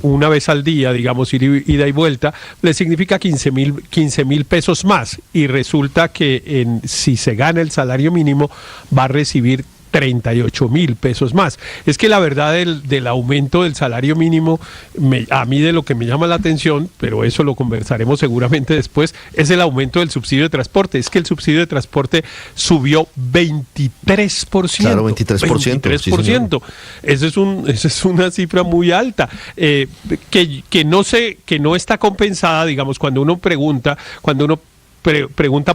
una vez al día, digamos, ida y vuelta, le significa 15,000 pesos más. Y resulta que si se gana el salario mínimo, va a recibir 38,000 pesos más. Es que la verdad del aumento del salario mínimo, a mí de lo que me llama la atención, pero eso lo conversaremos seguramente después, es el aumento del subsidio de transporte. Es que el subsidio de transporte subió 23%. Claro, 23%. 23%. Esa es una cifra muy alta, que no está compensada, digamos, cuando uno pregunta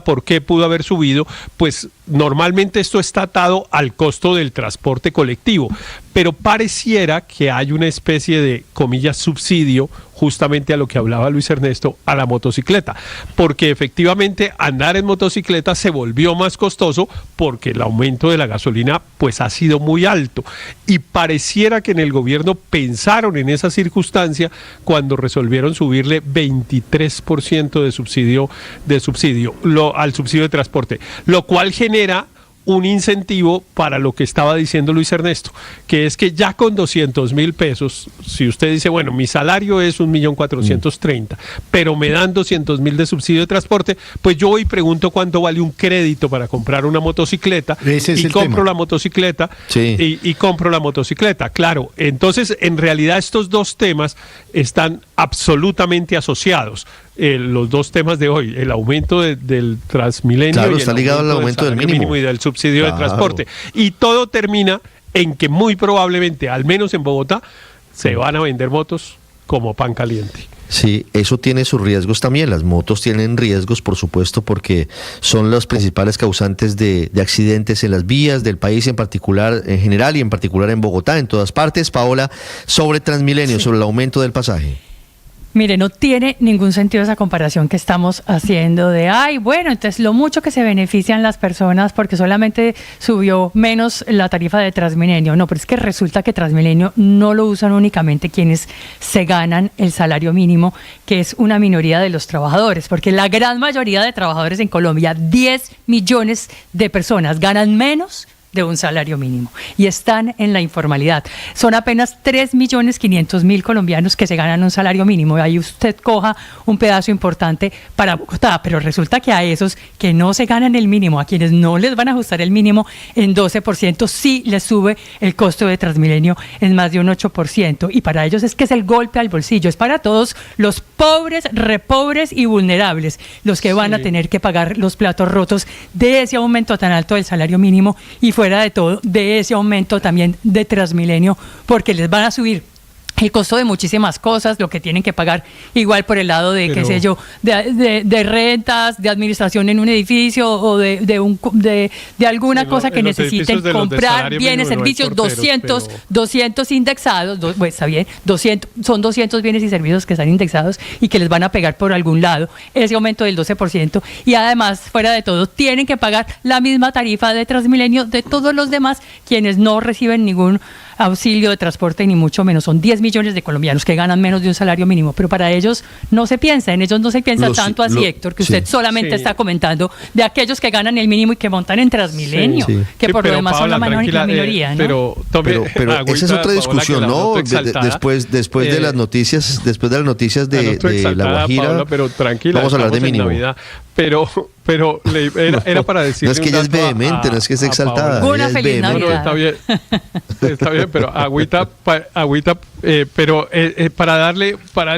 por qué pudo haber subido, pues normalmente esto está atado al costo del transporte colectivo, pero pareciera que hay una especie de, comillas, subsidio, justamente a lo que hablaba Luis Ernesto, a la motocicleta, porque efectivamente andar en motocicleta se volvió más costoso porque el aumento de la gasolina pues ha sido muy alto, y pareciera que en el gobierno pensaron en esa circunstancia cuando resolvieron subirle 23% de subsidio al subsidio de transporte, lo cual genera un incentivo para lo que estaba diciendo Luis Ernesto, que es que ya con 200,000 pesos, si usted dice, bueno, mi salario es 1,430,000, pero me dan 200,000 de subsidio de transporte, pues yo hoy pregunto cuánto vale un crédito para comprar una motocicleta y compro la motocicleta, sí. y compro la motocicleta, claro. Entonces, en realidad estos dos temas están absolutamente asociados. Los dos temas de hoy, el aumento del Transmilenio, claro, y está ligado al aumento del mínimo y del subsidio, claro, de transporte, y todo termina en que muy probablemente, al menos en Bogotá, se van a vender motos como pan caliente. Sí, eso tiene sus riesgos también. Las motos tienen riesgos, por supuesto, porque son los principales causantes de accidentes en las vías del país, en particular, en general, y en particular en Bogotá, en todas partes. Paola, sobre Transmilenio, sobre el aumento del pasaje. Mire, no tiene ningún sentido esa comparación que estamos haciendo de, bueno, entonces lo mucho que se benefician las personas porque solamente subió menos la tarifa de Transmilenio. No, pero es que resulta que Transmilenio no lo usan únicamente quienes se ganan el salario mínimo, que es una minoría de los trabajadores, porque la gran mayoría de trabajadores en Colombia, 10 millones de personas, ganan menos de un salario mínimo y están en la informalidad. Son apenas 3.500.000 colombianos que se ganan un salario mínimo. Ahí usted coja un pedazo importante para Bogotá, pero resulta que a esos que no se ganan el mínimo, a quienes no les van a ajustar el mínimo en 12%, sí les sube el costo de Transmilenio en más de un 8%, y para ellos es que es el golpe al bolsillo, es para todos los pobres, repobres y vulnerables los que van a tener que pagar los platos rotos de ese aumento tan alto del salario mínimo, y fuera de todo, de ese aumento también de Transmilenio, porque les van a subir el costo de muchísimas cosas, lo que tienen que pagar igual por el lado de, qué sé yo, de rentas, de administración en un edificio, o de alguna cosa que necesiten comprar, bienes, servicios, 200 indexados, pues está bien, son 200 bienes y servicios que están indexados y que les van a pegar por algún lado ese aumento del 12%, y además, fuera de todo, tienen que pagar la misma tarifa de Transmilenio de todos los demás, quienes no reciben ningún auxilio de transporte, ni mucho menos. Son 10 millones de colombianos que ganan menos de un salario mínimo, pero para ellos no se piensa, en ellos no se piensa tanto así, Héctor, que usted solamente está comentando de aquellos que ganan el mínimo y que montan en Transmilenio, que por lo demás son la minoría, ¿no? Pero esa es otra discusión, ¿no? Después de las noticias, de La Guajira, Paola, pero tranquila, vamos a hablar de mínimo. Pero era para decir. No es que ella es vehemente, no es que esté exaltada. Una feliz Navidad. No, está bien, pero agüita, pero para darle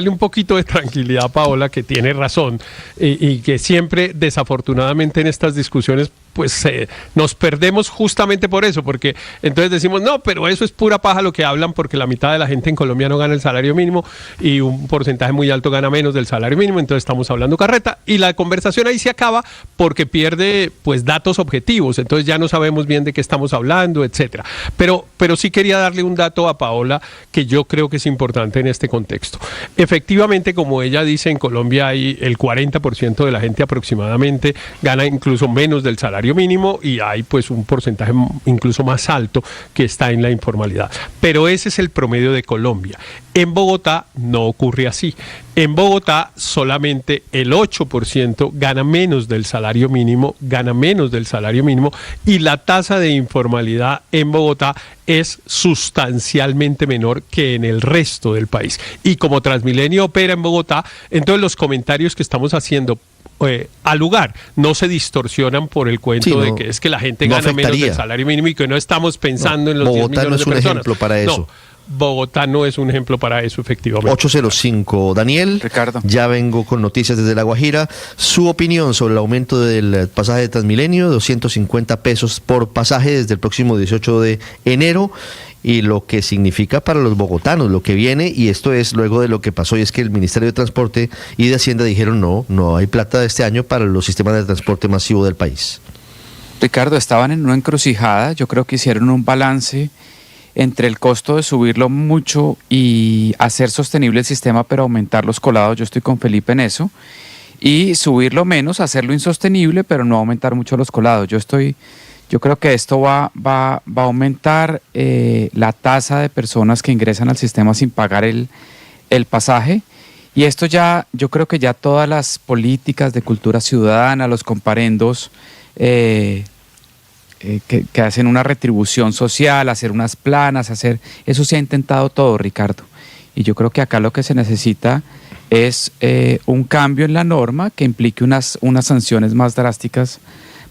un poquito de tranquilidad a Paola, que tiene razón, y que siempre, desafortunadamente, en estas discusiones, pues nos perdemos justamente por eso, porque entonces decimos, no, pero eso es pura paja lo que hablan, porque la mitad de la gente en Colombia no gana el salario mínimo y un porcentaje muy alto gana menos del salario mínimo, entonces estamos hablando carreta, y la conversación ahí se acaba porque pierde pues datos objetivos, entonces ya no sabemos bien de qué estamos hablando, etcétera. Pero sí quería darle un dato a Paola que yo creo que es importante en este contexto. Efectivamente, como ella dice, en Colombia hay el 40% de la gente aproximadamente gana incluso menos del salario mínimo, y hay pues un porcentaje incluso más alto que está en la informalidad. Pero ese es el promedio de Colombia. En Bogotá no ocurre así. En Bogotá solamente el 8% gana menos del salario mínimo, gana menos del salario mínimo, y la tasa de informalidad en Bogotá es sustancialmente menor que en el resto del país. Y como Transmilenio opera en Bogotá, entonces los comentarios que estamos haciendo al lugar no se distorsionan por el cuento de que es que la gente gana menos del salario mínimo y que no estamos pensando en los 10 millones de personas. Bogotá no es un ejemplo para eso. No, Bogotá no es un ejemplo para eso, efectivamente. 805. Daniel, Ricardo. Ya vengo con noticias desde La Guajira. Su opinión sobre el aumento del pasaje de Transmilenio, 250 pesos por pasaje desde el próximo 18 de enero, y lo que significa para los bogotanos, lo que viene, y esto es luego de lo que pasó, y es que el Ministerio de Transporte y de Hacienda dijeron no hay plata este año para los sistemas de transporte masivo del país. Ricardo, estaban en una encrucijada. Yo creo que hicieron un balance entre el costo de subirlo mucho y hacer sostenible el sistema, pero aumentar los colados. Yo estoy con Felipe en eso. Y subirlo menos, hacerlo insostenible, pero no aumentar mucho los colados. Yo creo que esto va a aumentar la tasa de personas que ingresan al sistema sin pagar el pasaje. Y esto yo creo que ya todas las políticas de cultura ciudadana, los comparendos, que hacen una retribución social, hacer unas planas, eso se ha intentado todo, Ricardo. Y yo creo que acá lo que se necesita es un cambio en la norma que implique unas sanciones más drásticas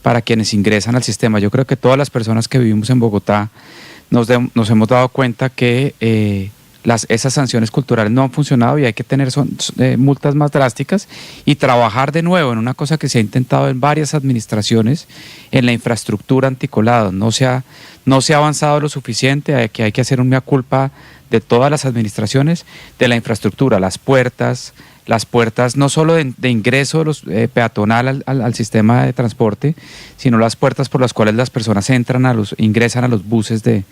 para quienes ingresan al sistema. Yo creo que todas las personas que vivimos en Bogotá nos hemos dado cuenta que esas sanciones culturales no han funcionado y hay que tener multas más drásticas y trabajar de nuevo en una cosa que se ha intentado en varias administraciones, en la infraestructura anticolado. No se ha avanzado lo suficiente, hay que hacer una culpa de todas las administraciones de la infraestructura, las puertas no solo de ingreso peatonal al sistema de transporte, sino las puertas por las cuales las personas ingresan a los buses del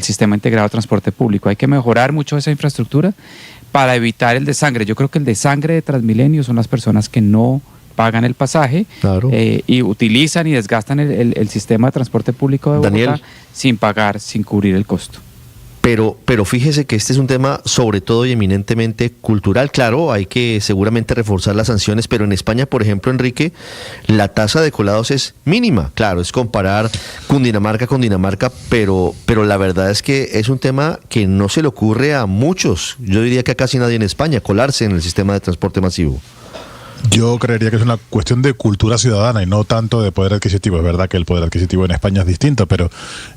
sistema integrado de transporte público. Hay que mejorar mucho esa infraestructura para evitar el desangre. Yo creo que el desangre de Transmilenio son las personas que no pagan el pasaje, claro, y utilizan y desgastan el sistema de transporte público de Bogotá, Daniel, sin pagar, sin cubrir el costo. Pero fíjese que este es un tema sobre todo y eminentemente cultural. Claro, hay que seguramente reforzar las sanciones, pero en España, por ejemplo, Enrique, la tasa de colados es mínima. Claro, es comparar Cundinamarca con Dinamarca, pero la verdad es que es un tema que no se le ocurre a muchos. Yo diría que a casi nadie en España, colarse en el sistema de transporte masivo. Yo creería que es una cuestión de cultura ciudadana y no tanto de poder adquisitivo. Es verdad que el poder adquisitivo en España es distinto, pero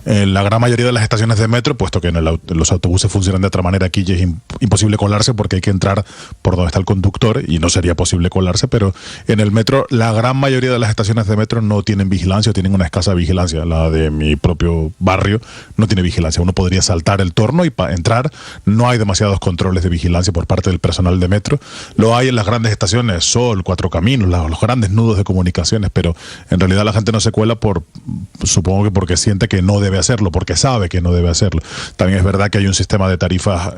en la gran mayoría de las estaciones de metro, puesto que los autobuses funcionan de otra manera, aquí ya es imposible colarse porque hay que entrar por donde está el conductor y no sería posible colarse, pero en el metro la gran mayoría de las estaciones de metro no tienen vigilancia o tienen una escasa vigilancia. La de mi propio barrio no tiene vigilancia. Uno podría saltar el torno y para entrar no hay demasiados controles de vigilancia por parte del personal de metro. Lo hay en las grandes estaciones, Cuatro Caminos, los grandes nudos de comunicaciones, pero en realidad la gente no se cuela supongo que porque siente que no debe hacerlo, porque sabe que no debe hacerlo. También es verdad que hay un sistema de tarifas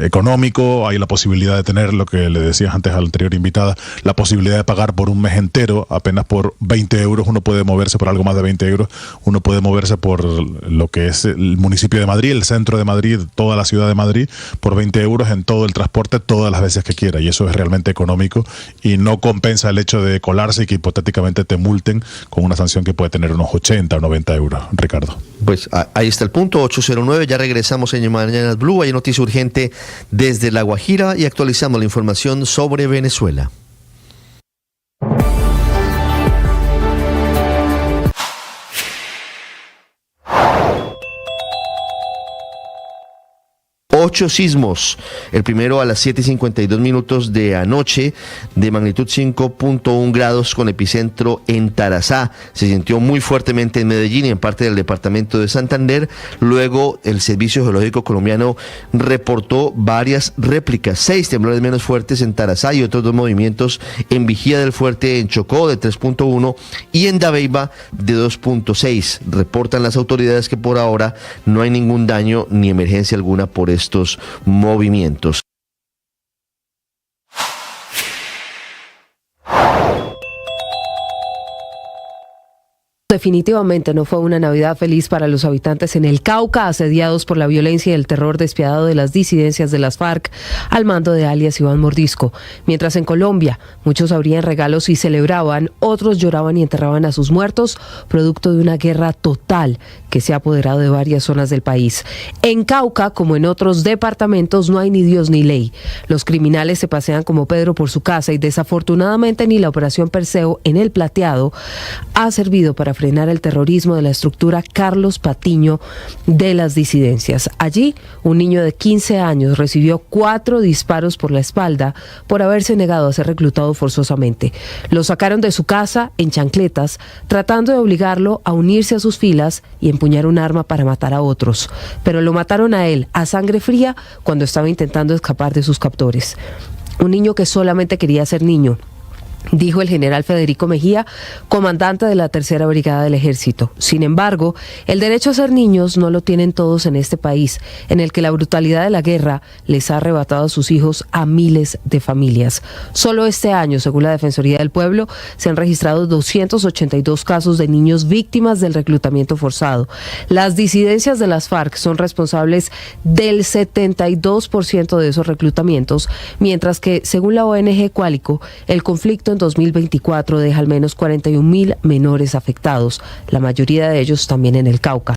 económico, hay la posibilidad de tener, lo que le decías antes a la anterior invitada, la posibilidad de pagar por un mes entero, apenas por 20 euros, uno puede moverse por algo más de 20 euros, uno puede moverse por lo que es el municipio de Madrid, el centro de Madrid, toda la ciudad de Madrid, por 20 euros en todo el transporte, todas las veces que quiera, y eso es realmente económico y no compensa el hecho de colarse y que hipotéticamente te multen con una sanción que puede tener unos 80 o 90 euros, Ricardo. Pues ahí está el punto, 809, ya regresamos en Mañanas Blue, hay noticia urgente desde La Guajira y actualizamos la información sobre Venezuela. Ocho sismos, el primero a las 7:52 de anoche, de magnitud 5.1 grados con epicentro en Tarazá. Se sintió muy fuertemente en Medellín y en parte del departamento de Santander. Luego el Servicio Geológico Colombiano reportó varias réplicas, 6 temblores menos fuertes en Tarazá y otros 2 movimientos en Vigía del Fuerte en Chocó de 3.1 y en Dabeiba de 2.6. Reportan las autoridades que por ahora no hay ningún daño ni emergencia alguna por estos movimientos. Definitivamente no fue una Navidad feliz para los habitantes en el Cauca, asediados por la violencia y el terror despiadado de las disidencias de las FARC al mando de alias Iván Mordisco. Mientras en Colombia muchos abrían regalos y celebraban, otros lloraban y enterraban a sus muertos, producto de una guerra total que se ha apoderado de varias zonas del país. En Cauca, como en otros departamentos, no hay ni Dios ni ley. Los criminales se pasean como Pedro por su casa y desafortunadamente ni la operación Perseo en El Plateado ha servido para frenar el terrorismo de la estructura Carlos Patiño de las disidencias. Allí, un niño de 15 años recibió 4 disparos por la espalda por haberse negado a ser reclutado forzosamente. Lo sacaron de su casa en chancletas, tratando de obligarlo a unirse a sus filas y empuñar un arma para matar a otros. Pero lo mataron a él a sangre fría cuando estaba intentando escapar de sus captores. Un niño que solamente quería ser niño, dijo el general Federico Mejía, comandante de la Tercera Brigada del Ejército. Sin embargo, el derecho a ser niños no lo tienen todos en este país, en el que la brutalidad de la guerra les ha arrebatado a sus hijos a miles de familias. Solo este año, según la Defensoría del Pueblo, se han registrado 282 casos de niños víctimas del reclutamiento forzado. Las disidencias de las FARC son responsables del 72% de esos reclutamientos, mientras que, según la ONG Qualico, el conflicto en 2024 deja al menos 41.000 menores afectados, la mayoría de ellos también en el Cauca.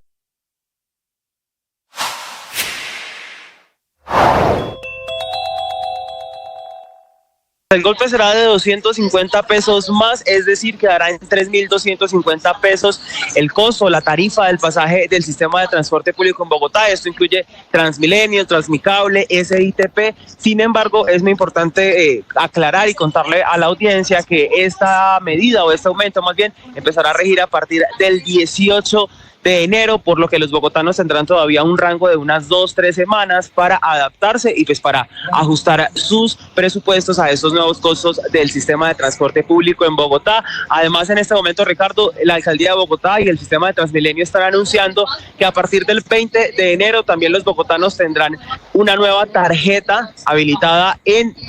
El golpe será de 250 pesos más, es decir, quedará en 3.250 pesos el costo, la tarifa del pasaje del sistema de transporte público en Bogotá. Esto incluye Transmilenio, Transmicable, SITP. Sin embargo, es muy importante aclarar y contarle a la audiencia que esta medida o este aumento más bien empezará a regir a partir del 18 de enero, por lo que los bogotanos tendrán todavía un rango de unas 2-3 semanas para adaptarse y pues para ajustar sus presupuestos a estos nuevos costos del sistema de transporte público en Bogotá. Además, en este momento, Ricardo, la Alcaldía de Bogotá y el sistema de Transmilenio están anunciando que a partir del 20 de enero también los bogotanos tendrán una nueva tarjeta habilitada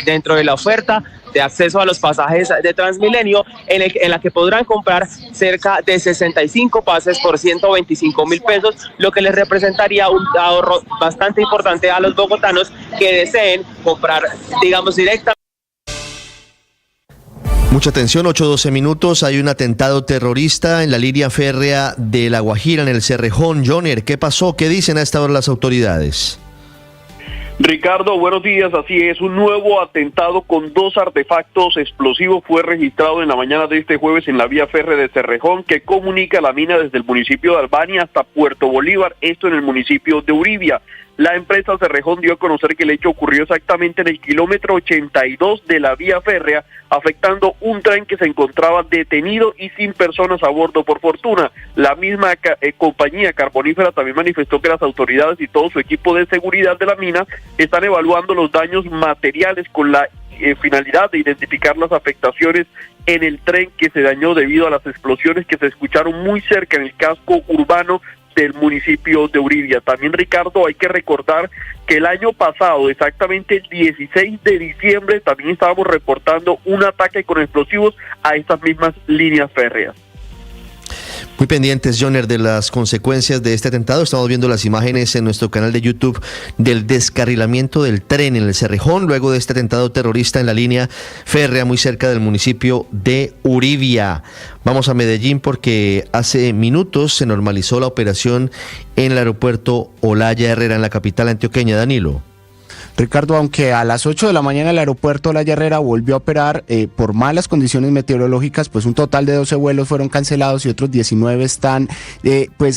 dentro de la oferta de acceso a los pasajes de Transmilenio, en la que podrán comprar cerca de 65 pases por 125.000 pesos, lo que les representaría un ahorro bastante importante a los bogotanos que deseen comprar, digamos, directamente. Mucha atención, 8:12 minutos. Hay un atentado terrorista en la línea férrea de La Guajira, en el Cerrejón. Joner, ¿qué pasó? ¿Qué dicen a esta hora las autoridades? Ricardo, buenos días. Así es, un nuevo atentado con 2 artefactos explosivos fue registrado en la mañana de este jueves en la vía férrea de Cerrejón, que comunica la mina desde el municipio de Albania hasta Puerto Bolívar, esto en el municipio de Uribia. La empresa Cerrejón dio a conocer que el hecho ocurrió exactamente en el kilómetro 82 de la vía férrea, afectando un tren que se encontraba detenido y sin personas a bordo. Por fortuna, la misma compañía carbonífera también manifestó que las autoridades y todo su equipo de seguridad de la mina están evaluando los daños materiales con la finalidad de identificar las afectaciones en el tren que se dañó debido a las explosiones que se escucharon muy cerca en el casco urbano del municipio de Uribia. También, Ricardo, hay que recordar que el año pasado, exactamente el 16 de diciembre, también estábamos reportando un ataque con explosivos a estas mismas líneas férreas. Muy pendientes, Joner, de las consecuencias de este atentado. Estamos viendo las imágenes en nuestro canal de YouTube del descarrilamiento del tren en el Cerrejón, luego de este atentado terrorista en la línea férrea muy cerca del municipio de Uribia. Vamos a Medellín porque hace minutos se normalizó la operación en el aeropuerto Olaya Herrera en la capital antioqueña. Danilo. Ricardo, aunque a las 8 de la mañana el aeropuerto Olaya Herrera volvió a operar por malas condiciones meteorológicas, pues un total de 12 vuelos fueron cancelados y otros 19 están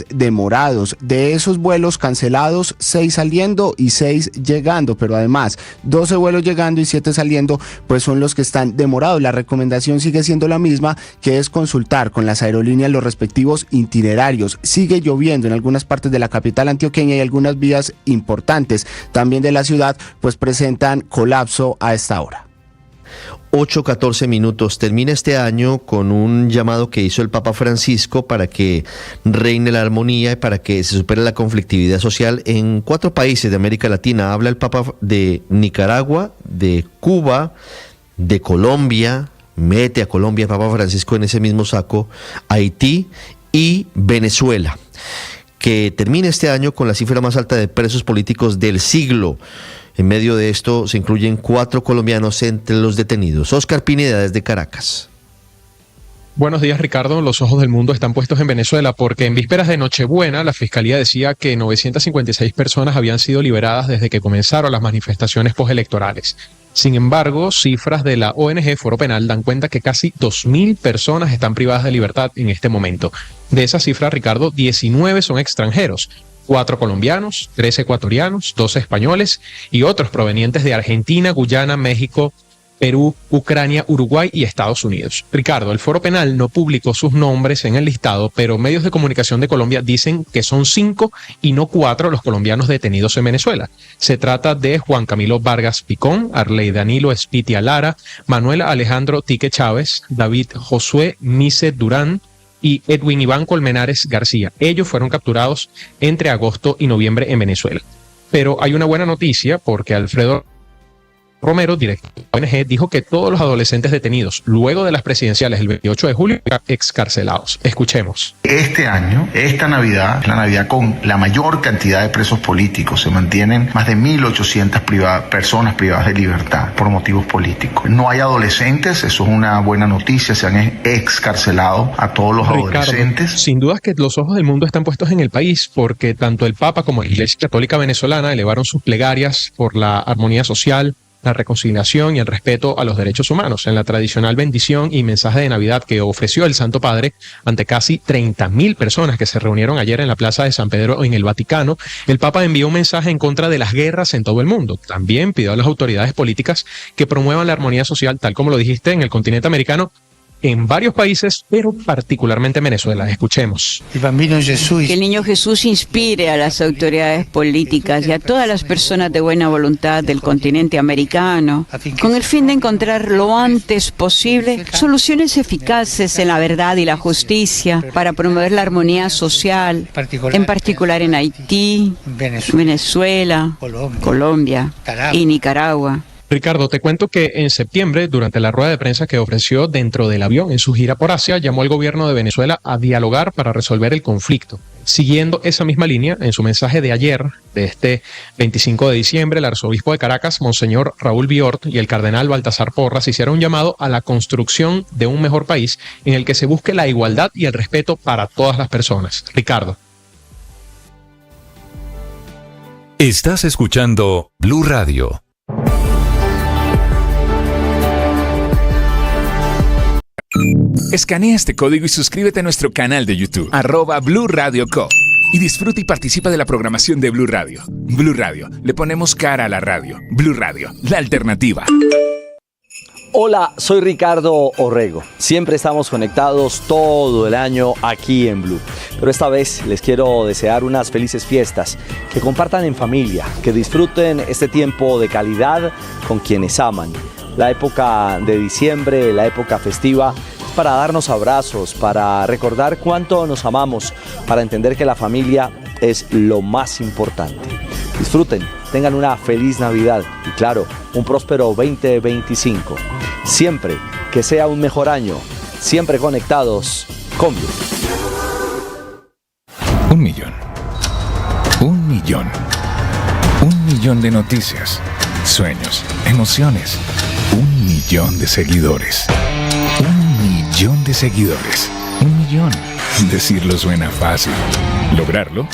demorados. De esos vuelos cancelados, 6 saliendo y 6 llegando, pero además 12 vuelos llegando y 7 saliendo, pues son los que están demorados. La recomendación sigue siendo la misma, que es consultar con las aerolíneas los respectivos itinerarios. Sigue lloviendo en algunas partes de la capital antioqueña y algunas vías importantes también de la ciudad pues presentan colapso a esta hora. 8:14 minutos. Termina este año con un llamado que hizo el Papa Francisco para que reine la armonía y para que se supere la conflictividad social en 4 países de América Latina. Habla el Papa de Nicaragua, de Cuba, de Colombia, mete a Colombia, Papa Francisco, en ese mismo saco, Haití y Venezuela, que termina este año con la cifra más alta de presos políticos del siglo. En medio de esto se incluyen 4 colombianos entre los detenidos. Oscar Pineda desde Caracas. Buenos días, Ricardo. Los ojos del mundo están puestos en Venezuela porque en vísperas de Nochebuena la Fiscalía decía que 956 personas habían sido liberadas desde que comenzaron las manifestaciones postelectorales. Sin embargo, cifras de la ONG Foro Penal dan cuenta que casi 2.000 personas están privadas de libertad en este momento. De esa cifra, Ricardo, 19 son extranjeros, 4 colombianos, 3 ecuatorianos, 2 españoles y otros provenientes de Argentina, Guyana, México, Perú, Ucrania, Uruguay y Estados Unidos. Ricardo, el Foro Penal no publicó sus nombres en el listado, pero medios de comunicación de Colombia dicen que son 5 y no 4 los colombianos detenidos en Venezuela. Se trata de Juan Camilo Vargas Picón, Arley Danilo Espitia Lara, Manuel Alejandro Tique Chávez, David Josué Mise Durán y Edwin Iván Colmenares García. Ellos fueron capturados entre agosto y noviembre en Venezuela. Pero hay una buena noticia porque Alfredo Romero, director de la ONG, dijo que todos los adolescentes detenidos luego de las presidenciales el 28 de julio eran excarcelados. Escuchemos. Este año, esta Navidad, es la Navidad con la mayor cantidad de presos políticos. Se mantienen más de 1.800 personas privadas de libertad por motivos políticos. No hay adolescentes, eso es una buena noticia. Se han excarcelado a todos los adolescentes. Sin duda que los ojos del mundo están puestos en el país porque tanto el Papa como la Iglesia Católica Venezolana elevaron sus plegarias por la armonía social, la reconciliación y el respeto a los derechos humanos en la tradicional bendición y mensaje de Navidad que ofreció el Santo Padre ante casi 30.000 personas que se reunieron ayer en la Plaza de San Pedro en el Vaticano. El Papa envió un mensaje en contra de las guerras en todo el mundo. También pidió a las autoridades políticas que promuevan la armonía social, tal como lo dijiste, en el continente americano, en varios países, pero particularmente en Venezuela. Escuchemos. Que el niño Jesús inspire a las autoridades políticas y a todas las personas de buena voluntad del continente americano, con el fin de encontrar lo antes posible soluciones eficaces en la verdad y la justicia para promover la armonía social, en particular en Haití, Venezuela, Colombia y Nicaragua. Ricardo, te cuento que en septiembre, durante la rueda de prensa que ofreció dentro del avión en su gira por Asia, llamó al gobierno de Venezuela a dialogar para resolver el conflicto. Siguiendo esa misma línea, en su mensaje de ayer, de este 25 de diciembre, el arzobispo de Caracas, Monseñor Raúl Biort, y el cardenal Baltasar Porras hicieron un llamado a la construcción de un mejor país en el que se busque la igualdad y el respeto para todas las personas. Ricardo. Estás escuchando Blue Radio. Escanea este código y suscríbete a nuestro canal de YouTube, @Blue Radio Co. Y disfruta y participa de la programación de Blue Radio. Blue Radio, le ponemos cara a la radio. Blue Radio, la alternativa. Hola, soy Ricardo Orrego. Siempre estamos conectados todo el año aquí en Blue. Pero esta vez les quiero desear unas felices fiestas, que compartan en familia, que disfruten este tiempo de calidad con quienes aman. La época de diciembre, la época festiva, es para darnos abrazos, para recordar cuánto nos amamos, para entender que la familia es lo más importante. Disfruten, tengan una feliz Navidad y claro, un próspero 2025. Siempre que sea un mejor año, siempre conectados con Blue. 1 millón. 1 millón. 1 millón de noticias, sueños, emociones. 1 millón de seguidores. 1 millón de seguidores. 1 millón. Decirlo suena fácil. Lograrlo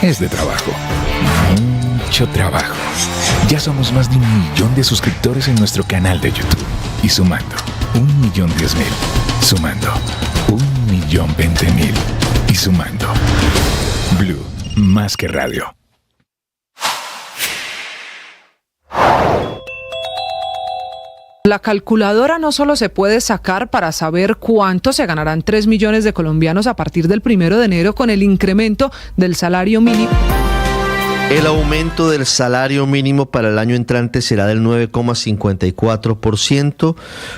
es de trabajo. Mucho trabajo. Ya somos más de 1 millón de suscriptores en nuestro canal de YouTube. Y sumando, 1.010.000. Sumando, 1.020.000. Y sumando. Blue, más que radio. La calculadora no solo se puede sacar para saber cuánto se ganarán 3 millones de colombianos a partir del 1 de enero con el incremento del salario mínimo. El aumento del salario mínimo para el año entrante será del 9,54%.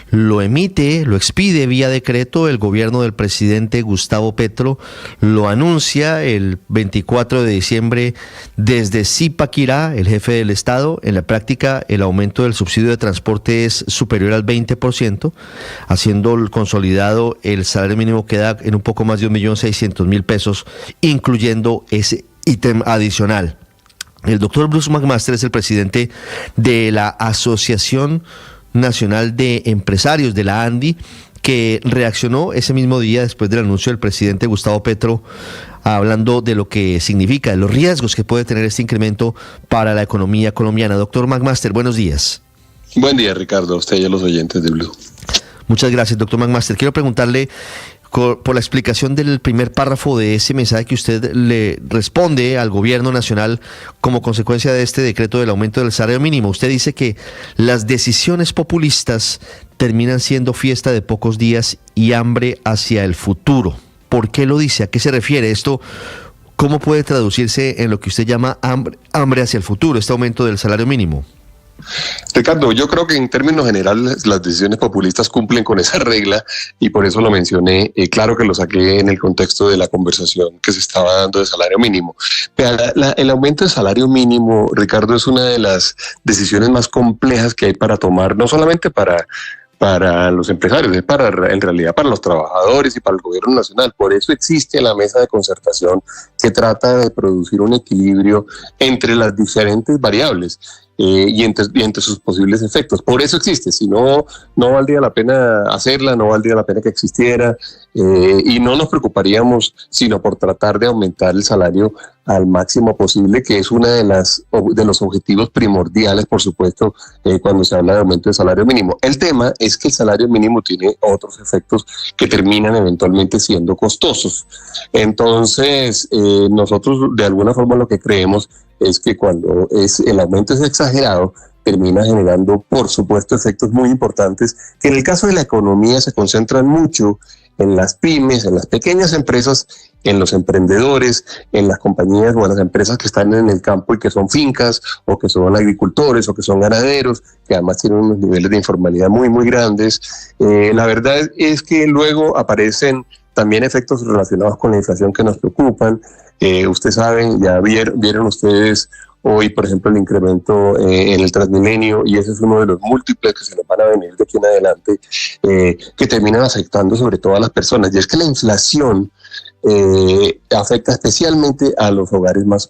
Lo expide vía decreto el gobierno del presidente Gustavo Petro. Lo anuncia el 24 de diciembre desde Zipaquirá, el jefe del Estado. En la práctica, el aumento del subsidio de transporte es superior al 20%. Haciendo el consolidado, el salario mínimo queda en un poco más de 1.600.000 pesos, incluyendo ese ítem adicional. El doctor Bruce McMaster es el presidente de la Asociación Nacional de Empresarios, de la ANDI, que reaccionó ese mismo día después del anuncio del presidente Gustavo Petro, hablando de lo que significa, de los riesgos que puede tener este incremento para la economía colombiana. Doctor McMaster, buenos días. Buen día, Ricardo, a usted y a los oyentes de Blue. Muchas gracias, doctor McMaster. Quiero preguntarle por la explicación del primer párrafo de ese mensaje que usted le responde al gobierno nacional como consecuencia de este decreto del aumento del salario mínimo. Usted dice que las decisiones populistas terminan siendo fiesta de pocos días y hambre hacia el futuro. ¿Por qué lo dice? ¿A qué se refiere esto? ¿Cómo puede traducirse en lo que usted llama hambre hacia el futuro, este aumento del salario mínimo? Ricardo, yo creo que en términos generales las decisiones populistas cumplen con esa regla y por eso lo mencioné. Claro que lo saqué en el contexto de la conversación que se estaba dando de salario mínimo. Pero el aumento de salario mínimo, Ricardo, es una de las decisiones más complejas que hay para tomar, no solamente para los empresarios, es en realidad para los trabajadores y para el gobierno nacional. Por eso existe la mesa de concertación que trata de producir un equilibrio entre las diferentes variables y entre sus posibles efectos. Por eso existe, si no, no valdría la pena hacerla, no valdría la pena que existiera y no nos preocuparíamos sino por tratar de aumentar el salario al máximo posible, que es una de los objetivos primordiales, por supuesto, cuando se habla de aumento de salario mínimo. El tema es que el salario mínimo tiene otros efectos que terminan eventualmente siendo costosos. Entonces, nosotros de alguna forma lo que creemos es que cuando el aumento es exagerado, termina generando, por supuesto, efectos muy importantes que en el caso de la economía se concentran mucho en las pymes, en las pequeñas empresas, en los emprendedores, en las compañías o en las empresas que están en el campo y que son fincas o que son agricultores o que son ganaderos, que además tienen unos niveles de informalidad muy, muy grandes. La verdad es que luego aparecen también efectos relacionados con la inflación que nos preocupan. Ustedes saben, ya vieron ustedes hoy, por ejemplo, el incremento en el Transmilenio, y ese es uno de los múltiples que se nos van a venir de aquí en adelante, que terminan afectando sobre todo a las personas. Y es que la inflación afecta especialmente a los hogares más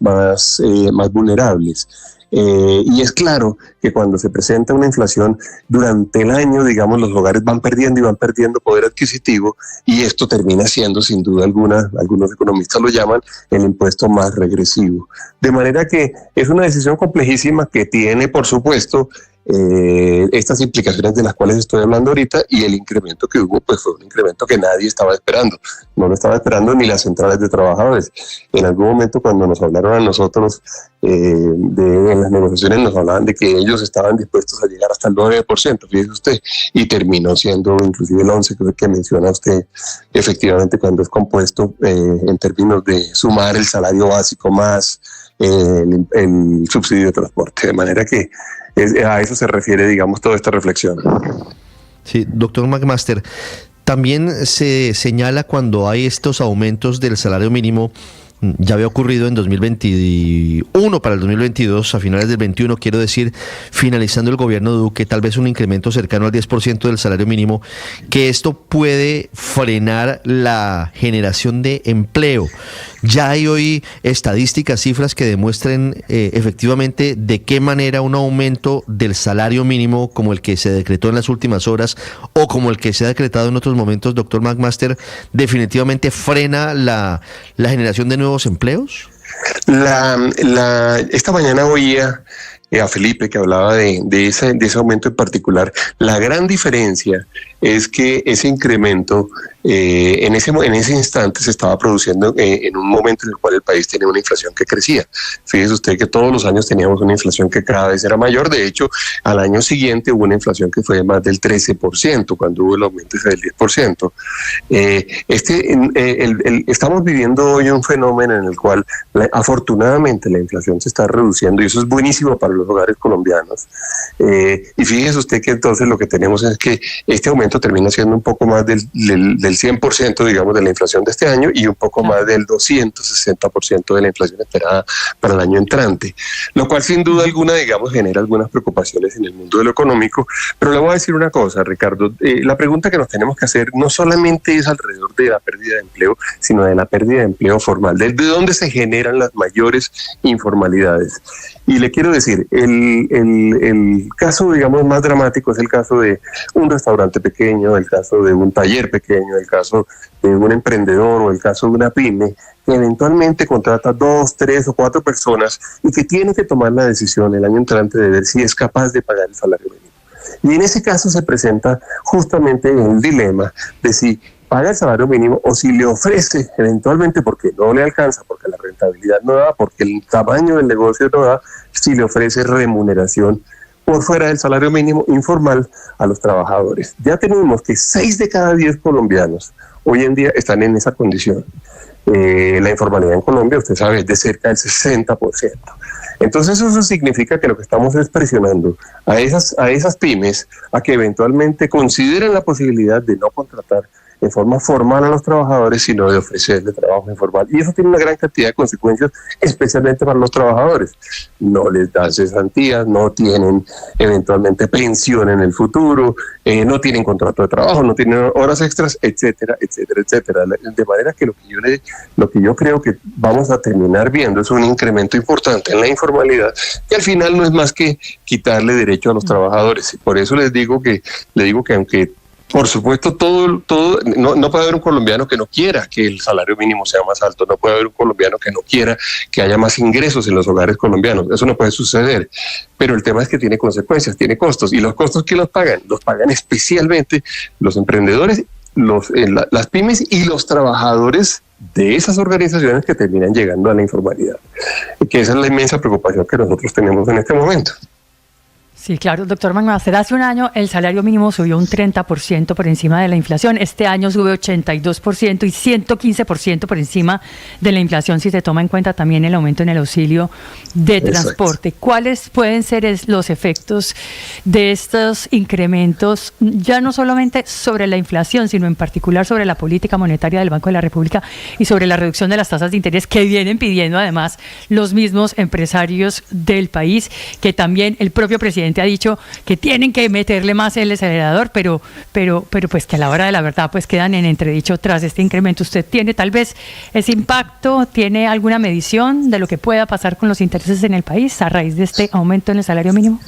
vulnerables. Y es claro que cuando se presenta una inflación durante el año, digamos, los hogares van perdiendo poder adquisitivo, y esto termina siendo, sin duda alguna, algunos economistas lo llaman, el impuesto más regresivo. De manera que es una decisión complejísima que tiene, por supuesto, estas implicaciones de las cuales estoy hablando ahorita, y el incremento que hubo pues fue un incremento que nadie estaba esperando, no lo estaba esperando ni las centrales de trabajadores. En algún momento cuando nos hablaron a nosotros en las negociaciones nos hablaban de que ellos estaban dispuestos a llegar hasta el 9%, fíjese usted, y terminó siendo inclusive el 11% que menciona usted, efectivamente, cuando es compuesto en términos de sumar el salario básico más el subsidio de transporte, de manera que a eso se refiere, digamos, toda esta reflexión. Sí, doctor McMaster, también se señala cuando hay estos aumentos del salario mínimo. Ya había ocurrido en 2021, para el 2022, a finales del 21, quiero decir, finalizando el gobierno de Duque, tal vez un incremento cercano al 10% del salario mínimo, que esto puede frenar la generación de empleo. Ya hay hoy estadísticas, cifras que demuestren efectivamente de qué manera un aumento del salario mínimo como el que se decretó en las últimas horas o como el que se ha decretado en otros momentos, doctor McMaster, definitivamente frena la generación de nuevos empleos. Esta mañana oía a Felipe, que hablaba de ese aumento en particular. La gran diferencia es que ese incremento en ese instante se estaba produciendo en un momento en el cual el país tenía una inflación que crecía. Fíjese usted que todos los años teníamos una inflación que cada vez era mayor. De hecho, al año siguiente hubo una inflación que fue de más del 13%, cuando hubo el aumento del 10%. Estamos viviendo hoy un fenómeno en el cual afortunadamente la inflación se está reduciendo, y eso es buenísimo para los hogares colombianos. Y fíjese usted que entonces lo que tenemos es que este aumento termina siendo un poco más del 100%, digamos, de la inflación de este año, y un poco más del 260% de la inflación esperada para el año entrante, lo cual sin duda alguna, digamos, genera algunas preocupaciones en el mundo de lo económico. Pero le voy a decir una cosa, Ricardo, la pregunta que nos tenemos que hacer no solamente es alrededor de la pérdida de empleo, sino de la pérdida de empleo formal, de dónde se generan las mayores informalidades. Y le quiero decir, el caso, digamos, más dramático es el caso de un restaurante pequeño, el caso de un taller pequeño, el caso de un emprendedor o el caso de una pyme que eventualmente contrata 2, 3 o 4 personas y que tiene que tomar la decisión el año entrante de ver si es capaz de pagar el salario mínimo. Y en ese caso se presenta justamente un dilema de si paga el salario mínimo o si le ofrece eventualmente, porque no le alcanza, porque la rentabilidad no da, porque el tamaño del negocio no da, si le ofrece remuneración por fuera del salario mínimo informal a los trabajadores. Ya tenemos que 6 de cada 10 colombianos hoy en día están en esa condición. La informalidad en Colombia, usted sabe, es de cerca del 60%. Entonces eso significa que lo que estamos es presionando a esas pymes a que eventualmente consideren la posibilidad de no contratar de forma formal a los trabajadores, sino de ofrecerle trabajo informal. Y eso tiene una gran cantidad de consecuencias, especialmente para los trabajadores. No les dan cesantías, no tienen eventualmente pensión en el futuro, no tienen contrato de trabajo, no tienen horas extras, etcétera, etcétera, etcétera. De manera que lo que yo creo que vamos a terminar viendo es un incremento importante en la informalidad, que al final no es más que quitarle derecho a los trabajadores. Y por eso le digo que aunque por supuesto, no puede haber un colombiano que no quiera que el salario mínimo sea más alto, no puede haber un colombiano que no quiera que haya más ingresos en los hogares colombianos, eso no puede suceder, pero el tema es que tiene consecuencias, tiene costos, y los costos que los pagan especialmente los emprendedores, las pymes y los trabajadores de esas organizaciones que terminan llegando a la informalidad, que esa es la inmensa preocupación que nosotros tenemos en este momento. Sí, claro, doctor Magmaster, hace un año el salario mínimo subió un 30% por encima de la inflación, este año sube 82% y 115% por encima de la inflación si se toma en cuenta también el aumento en el auxilio de transporte. ¿Cuáles pueden ser los efectos de estos incrementos, ya no solamente sobre la inflación, sino en particular sobre la política monetaria del Banco de la República y sobre la reducción de las tasas de interés que vienen pidiendo además los mismos empresarios del país, que también el propio presidente ha dicho que tienen que meterle más el acelerador, pero pues que a la hora de la verdad pues quedan en entredicho tras este incremento? ¿Usted tiene tal vez ese impacto? ¿Tiene alguna medición de lo que pueda pasar con los intereses en el país a raíz de este aumento en el salario mínimo?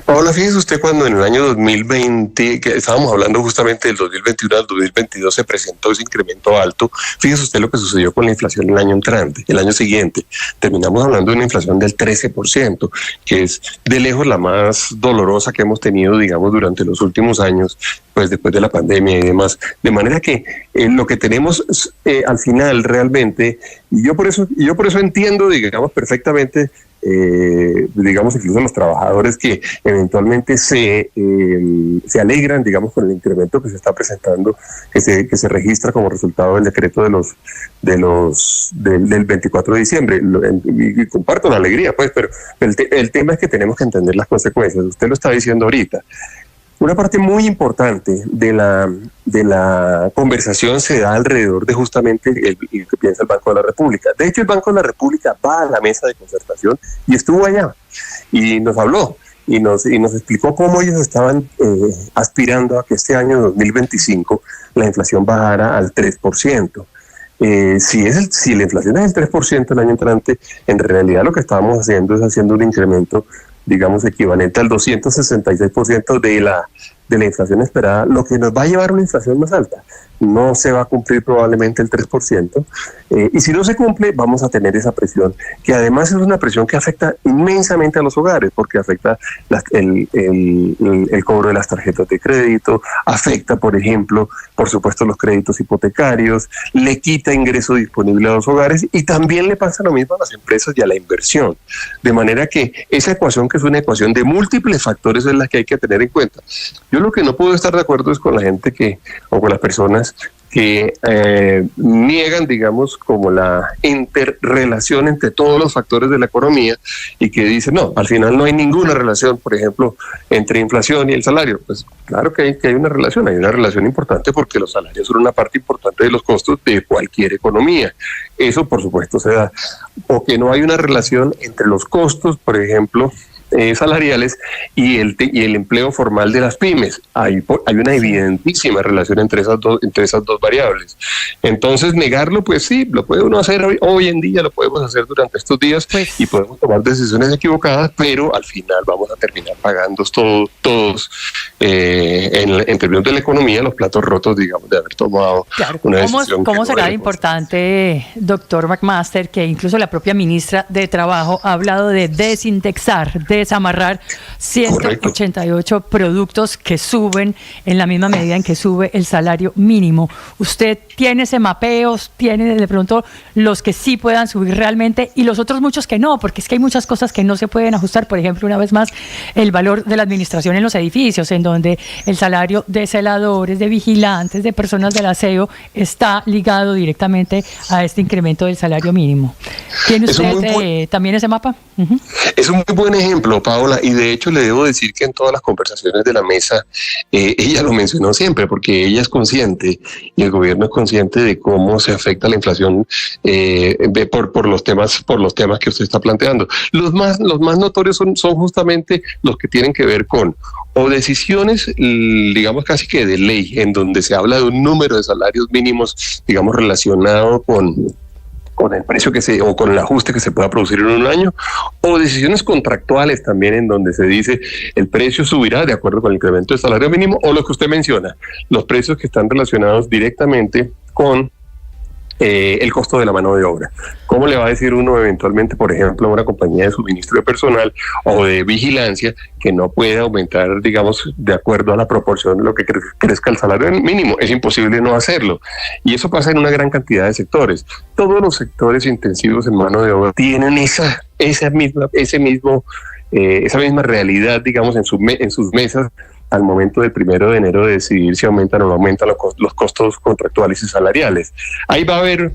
Paola, fíjese usted cuando en el año 2020, que estábamos hablando justamente del 2021 al 2022, se presentó ese incremento alto. Fíjese usted lo que sucedió con la inflación el año entrante, el año siguiente. Terminamos hablando de una inflación del 13%, que es de lejos la más dolorosa que hemos tenido, digamos, durante los últimos años, pues después de la pandemia y demás. De manera que lo que tenemos al final realmente, y yo por eso entiendo, digamos, perfectamente, digamos, incluso los trabajadores que eventualmente se alegran, digamos, con el incremento que se está presentando, que se registra como resultado del decreto del 24 de diciembre. Y comparto la alegría, pues, pero el tema es que tenemos que entender las consecuencias. Usted lo está diciendo ahorita. Una parte muy importante de la conversación se da alrededor de justamente el que piensa el Banco de la República. De hecho, el Banco de la República va a la mesa de concertación y estuvo allá y nos habló y nos explicó cómo ellos estaban aspirando a que este año 2025 la inflación bajara al 3%. Si la inflación es el 3% el año entrante, en realidad lo que estábamos haciendo es haciendo un incremento, digamos, equivalente al 266% de la inflación esperada, lo que nos va a llevar a una inflación más alta. No se va a cumplir probablemente el 3%, y si no se cumple vamos a tener esa presión, que además es una presión que afecta inmensamente a los hogares, porque afecta el cobro de las tarjetas de crédito, afecta, por ejemplo, por supuesto, los créditos hipotecarios, le quita ingreso disponible a los hogares, y también le pasa lo mismo a las empresas y a la inversión. De manera que esa ecuación, que es una ecuación de múltiples factores, es la que hay que tener en cuenta. Yo lo que no puedo estar de acuerdo es con la gente o con las personas que niegan, digamos, como la interrelación entre todos los factores de la economía, y que dicen, no, al final no hay ninguna relación, por ejemplo, entre inflación y el salario. Pues claro que hay una relación importante, porque los salarios son una parte importante de los costos de cualquier economía. Eso, por supuesto, se da. O que no hay una relación entre los costos, por ejemplo, salariales y el empleo formal de las pymes. Hay una evidentísima relación entre esas dos variables. Entonces, negarlo, pues sí, lo puede uno hacer hoy en día, lo podemos hacer durante estos días, y podemos tomar decisiones equivocadas, pero al final vamos a terminar pagando todos en términos de la economía, los platos rotos, digamos, de haber tomado una decisión. ¿Cómo será importante, doctor McMaster, que incluso la propia ministra de Trabajo ha hablado de desindexar, desamarrar 188 productos que suben en la misma medida en que sube el salario mínimo? ¿Usted tiene ese mapeo? ¿Tiene de pronto los que sí puedan subir realmente y los otros muchos que no? Porque es que hay muchas cosas que no se pueden ajustar. Por ejemplo, una vez más, el valor de la administración en los edificios, en donde el salario de celadores, de vigilantes, de personas del aseo está ligado directamente a este incremento del salario mínimo. ¿Tiene usted también ese mapa? Es un muy buen ejemplo, Paola, y de hecho le debo decir que en todas las conversaciones de la mesa ella lo mencionó siempre, porque ella es consciente y el gobierno es consciente de cómo se afecta la inflación por los temas que usted está planteando. Los más notorios son justamente los que tienen que ver con o decisiones, digamos, casi que de ley, en donde se habla de un número de salarios mínimos, digamos, relacionado con el precio o con el ajuste que se pueda producir en un año, o decisiones contractuales también, en donde se dice el precio subirá de acuerdo con el incremento del salario mínimo, o lo que usted menciona, los precios que están relacionados directamente con el costo de la mano de obra. ¿Cómo le va a decir uno eventualmente, por ejemplo, a una compañía de suministro de personal o de vigilancia que no puede aumentar, digamos, de acuerdo a la proporción de lo que crezca el salario mínimo? Es imposible no hacerlo. Y eso pasa en una gran cantidad de sectores. Todos los sectores intensivos en mano de obra tienen esa misma realidad, digamos, en sus mesas al momento del 1 de enero de decidir si aumentan o no aumentan los costos contractuales y salariales. Ahí va a haber,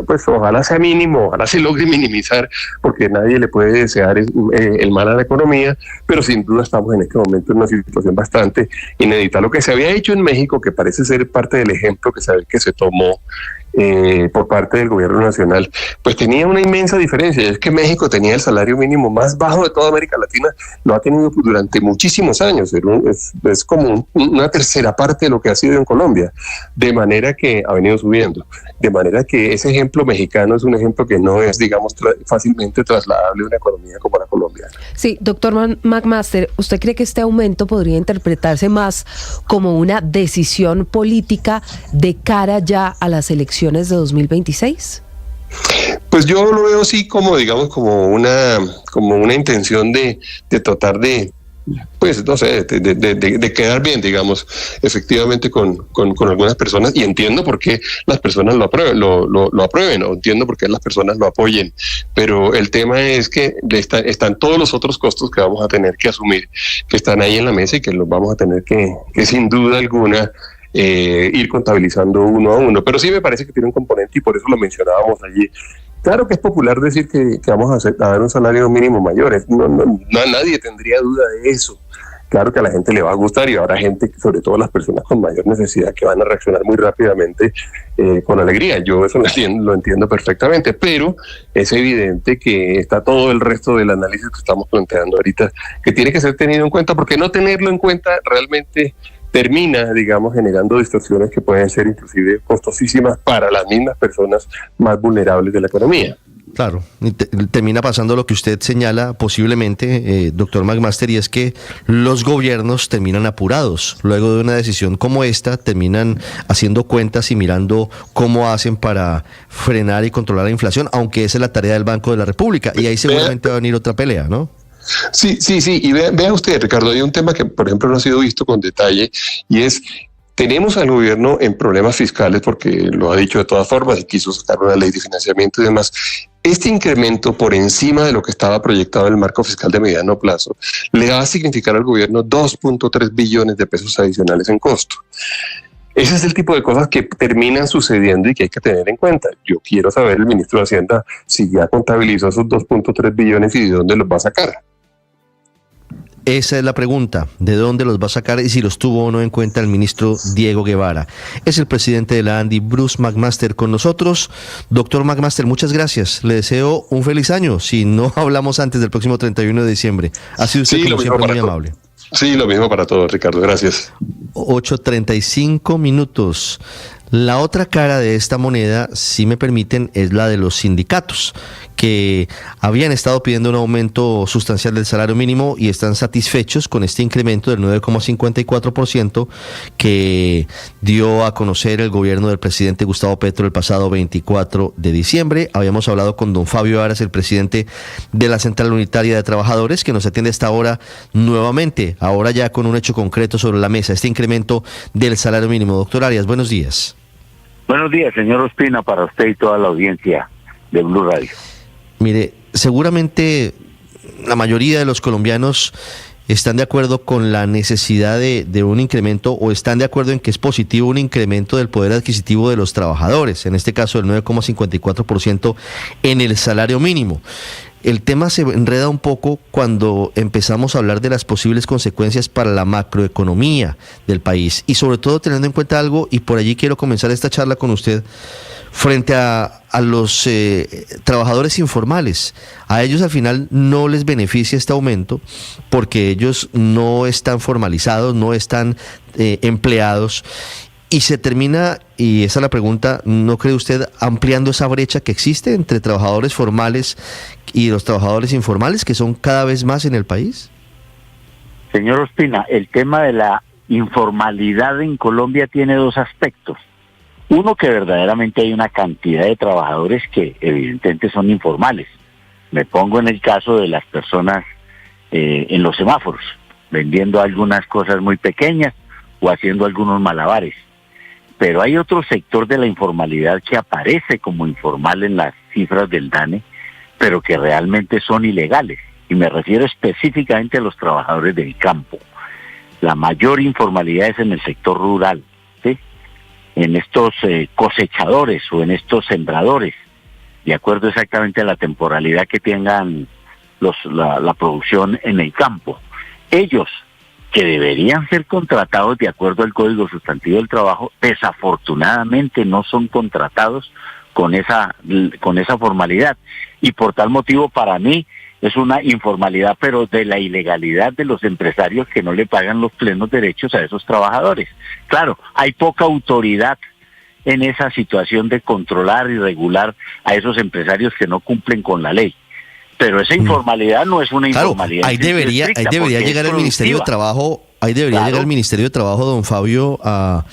pues ojalá sea mínimo, ojalá se logre minimizar, porque nadie le puede desear el mal a la economía, pero sin duda estamos en este momento en una situación bastante inédita. Lo que se había hecho en México, que parece ser parte del ejemplo que se tomó por parte del gobierno nacional, pues tenía una inmensa diferencia. Es que México tenía el salario mínimo más bajo de toda América Latina, lo ha tenido durante muchísimos años, es como una tercera parte de lo que ha sido en Colombia, de manera que ha venido subiendo, de manera que ese ejemplo mexicano es un ejemplo que no es, digamos, fácilmente trasladable a una economía como la colombiana. Sí, doctor McMaster, ¿usted cree que este aumento podría interpretarse más como una decisión política de cara ya a las elecciones de 2026? Pues yo lo veo así como, digamos, como una intención de tratar de, pues no sé, de quedar bien, digamos, efectivamente con algunas personas, y entiendo por qué las personas lo aprueben, o entiendo por qué las personas lo apoyen, pero el tema es que están todos los otros costos que vamos a tener que asumir, que están ahí en la mesa y que los vamos a tener que sin duda alguna ir contabilizando uno a uno, pero sí me parece que tiene un componente, y por eso lo mencionábamos allí. Claro que es popular decir que vamos a dar un salario mínimo mayor, nadie tendría duda de eso. Claro que a la gente le va a gustar, y habrá gente, sobre todo las personas con mayor necesidad, que van a reaccionar muy rápidamente con alegría. Yo eso lo entiendo perfectamente, pero es evidente que está todo el resto del análisis que estamos planteando ahorita, que tiene que ser tenido en cuenta, porque no tenerlo en cuenta realmente termina, digamos, generando distorsiones que pueden ser inclusive costosísimas para las mismas personas más vulnerables de la economía. Claro, y termina pasando lo que usted señala posiblemente, doctor McMaster, y es que los gobiernos terminan apurados. Luego de una decisión como esta, terminan haciendo cuentas y mirando cómo hacen para frenar y controlar la inflación, aunque esa es la tarea del Banco de la República. Y ahí seguramente va a venir otra pelea, ¿no? Sí. Y vea usted, Ricardo, hay un tema que, por ejemplo, no ha sido visto con detalle, y es... Tenemos al gobierno en problemas fiscales porque lo ha dicho de todas formas y quiso sacar una ley de financiamiento y demás. Este incremento por encima de lo que estaba proyectado en el marco fiscal de mediano plazo le va a significar al gobierno 2.3 billones de pesos adicionales en costo. Ese es el tipo de cosas que terminan sucediendo y que hay que tener en cuenta. Yo quiero saber, el ministro de Hacienda, si ya contabilizó esos 2.3 billones y de dónde los va a sacar. Esa es la pregunta, ¿de dónde los va a sacar y si los tuvo o no en cuenta el ministro Diego Guevara? Es el presidente de la ANDI, Bruce McMaster, con nosotros. Doctor McMaster, muchas gracias. Le deseo un feliz año, si no hablamos antes del próximo 31 de diciembre. Ha sido usted, como siempre, muy amable. Sí, lo mismo para todos, Ricardo. Gracias. 8:35 minutos. La otra cara de esta moneda, si me permiten, es la de los sindicatos, que habían estado pidiendo un aumento sustancial del salario mínimo y están satisfechos con este incremento del 9,54% que dio a conocer el gobierno del presidente Gustavo Petro el pasado 24 de diciembre. Habíamos hablado con don Fabio Aras, el presidente de la Central Unitaria de Trabajadores, que nos atiende hasta ahora nuevamente, ahora ya con un hecho concreto sobre la mesa, este incremento del salario mínimo. Doctor Arias, buenos días. Buenos días, señor Ospina, para usted y toda la audiencia de Blue Radio. Mire, seguramente la mayoría de los colombianos están de acuerdo con la necesidad de un incremento, o están de acuerdo en que es positivo un incremento del poder adquisitivo de los trabajadores, en este caso el 9,54% en el salario mínimo. El tema se enreda un poco cuando empezamos a hablar de las posibles consecuencias para la macroeconomía del país y sobre todo teniendo en cuenta algo, y por allí quiero comenzar esta charla con usted, frente a los trabajadores informales. A ellos al final no les beneficia este aumento porque ellos no están formalizados, no están empleados. Y se termina, y esa es la pregunta, ¿no cree usted ampliando esa brecha que existe entre trabajadores formales y los trabajadores informales, que son cada vez más en el país? Señor Ospina, el tema de la informalidad en Colombia tiene dos aspectos. Uno, que verdaderamente hay una cantidad de trabajadores que evidentemente son informales. Me pongo en el caso de las personas en los semáforos, vendiendo algunas cosas muy pequeñas o haciendo algunos malabares. Pero hay otro sector de la informalidad que aparece como informal en las cifras del DANE, pero que realmente son ilegales. Y me refiero específicamente a los trabajadores del campo. La mayor informalidad es en el sector rural, ¿sí? En estos cosechadores o en estos sembradores, de acuerdo exactamente a la temporalidad que tengan la producción en el campo. Ellos, que deberían ser contratados de acuerdo al Código Sustantivo del Trabajo, desafortunadamente no son contratados con esa formalidad. Y por tal motivo, para mí, es una informalidad, pero de la ilegalidad de los empresarios que no le pagan los plenos derechos a esos trabajadores. Claro, hay poca autoridad en esa situación de controlar y regular a esos empresarios que no cumplen con la ley. Pero esa informalidad no es una informalidad. Ahí debería llegar el Ministerio de Trabajo, llegar el Ministerio de Trabajo, don Fabio, a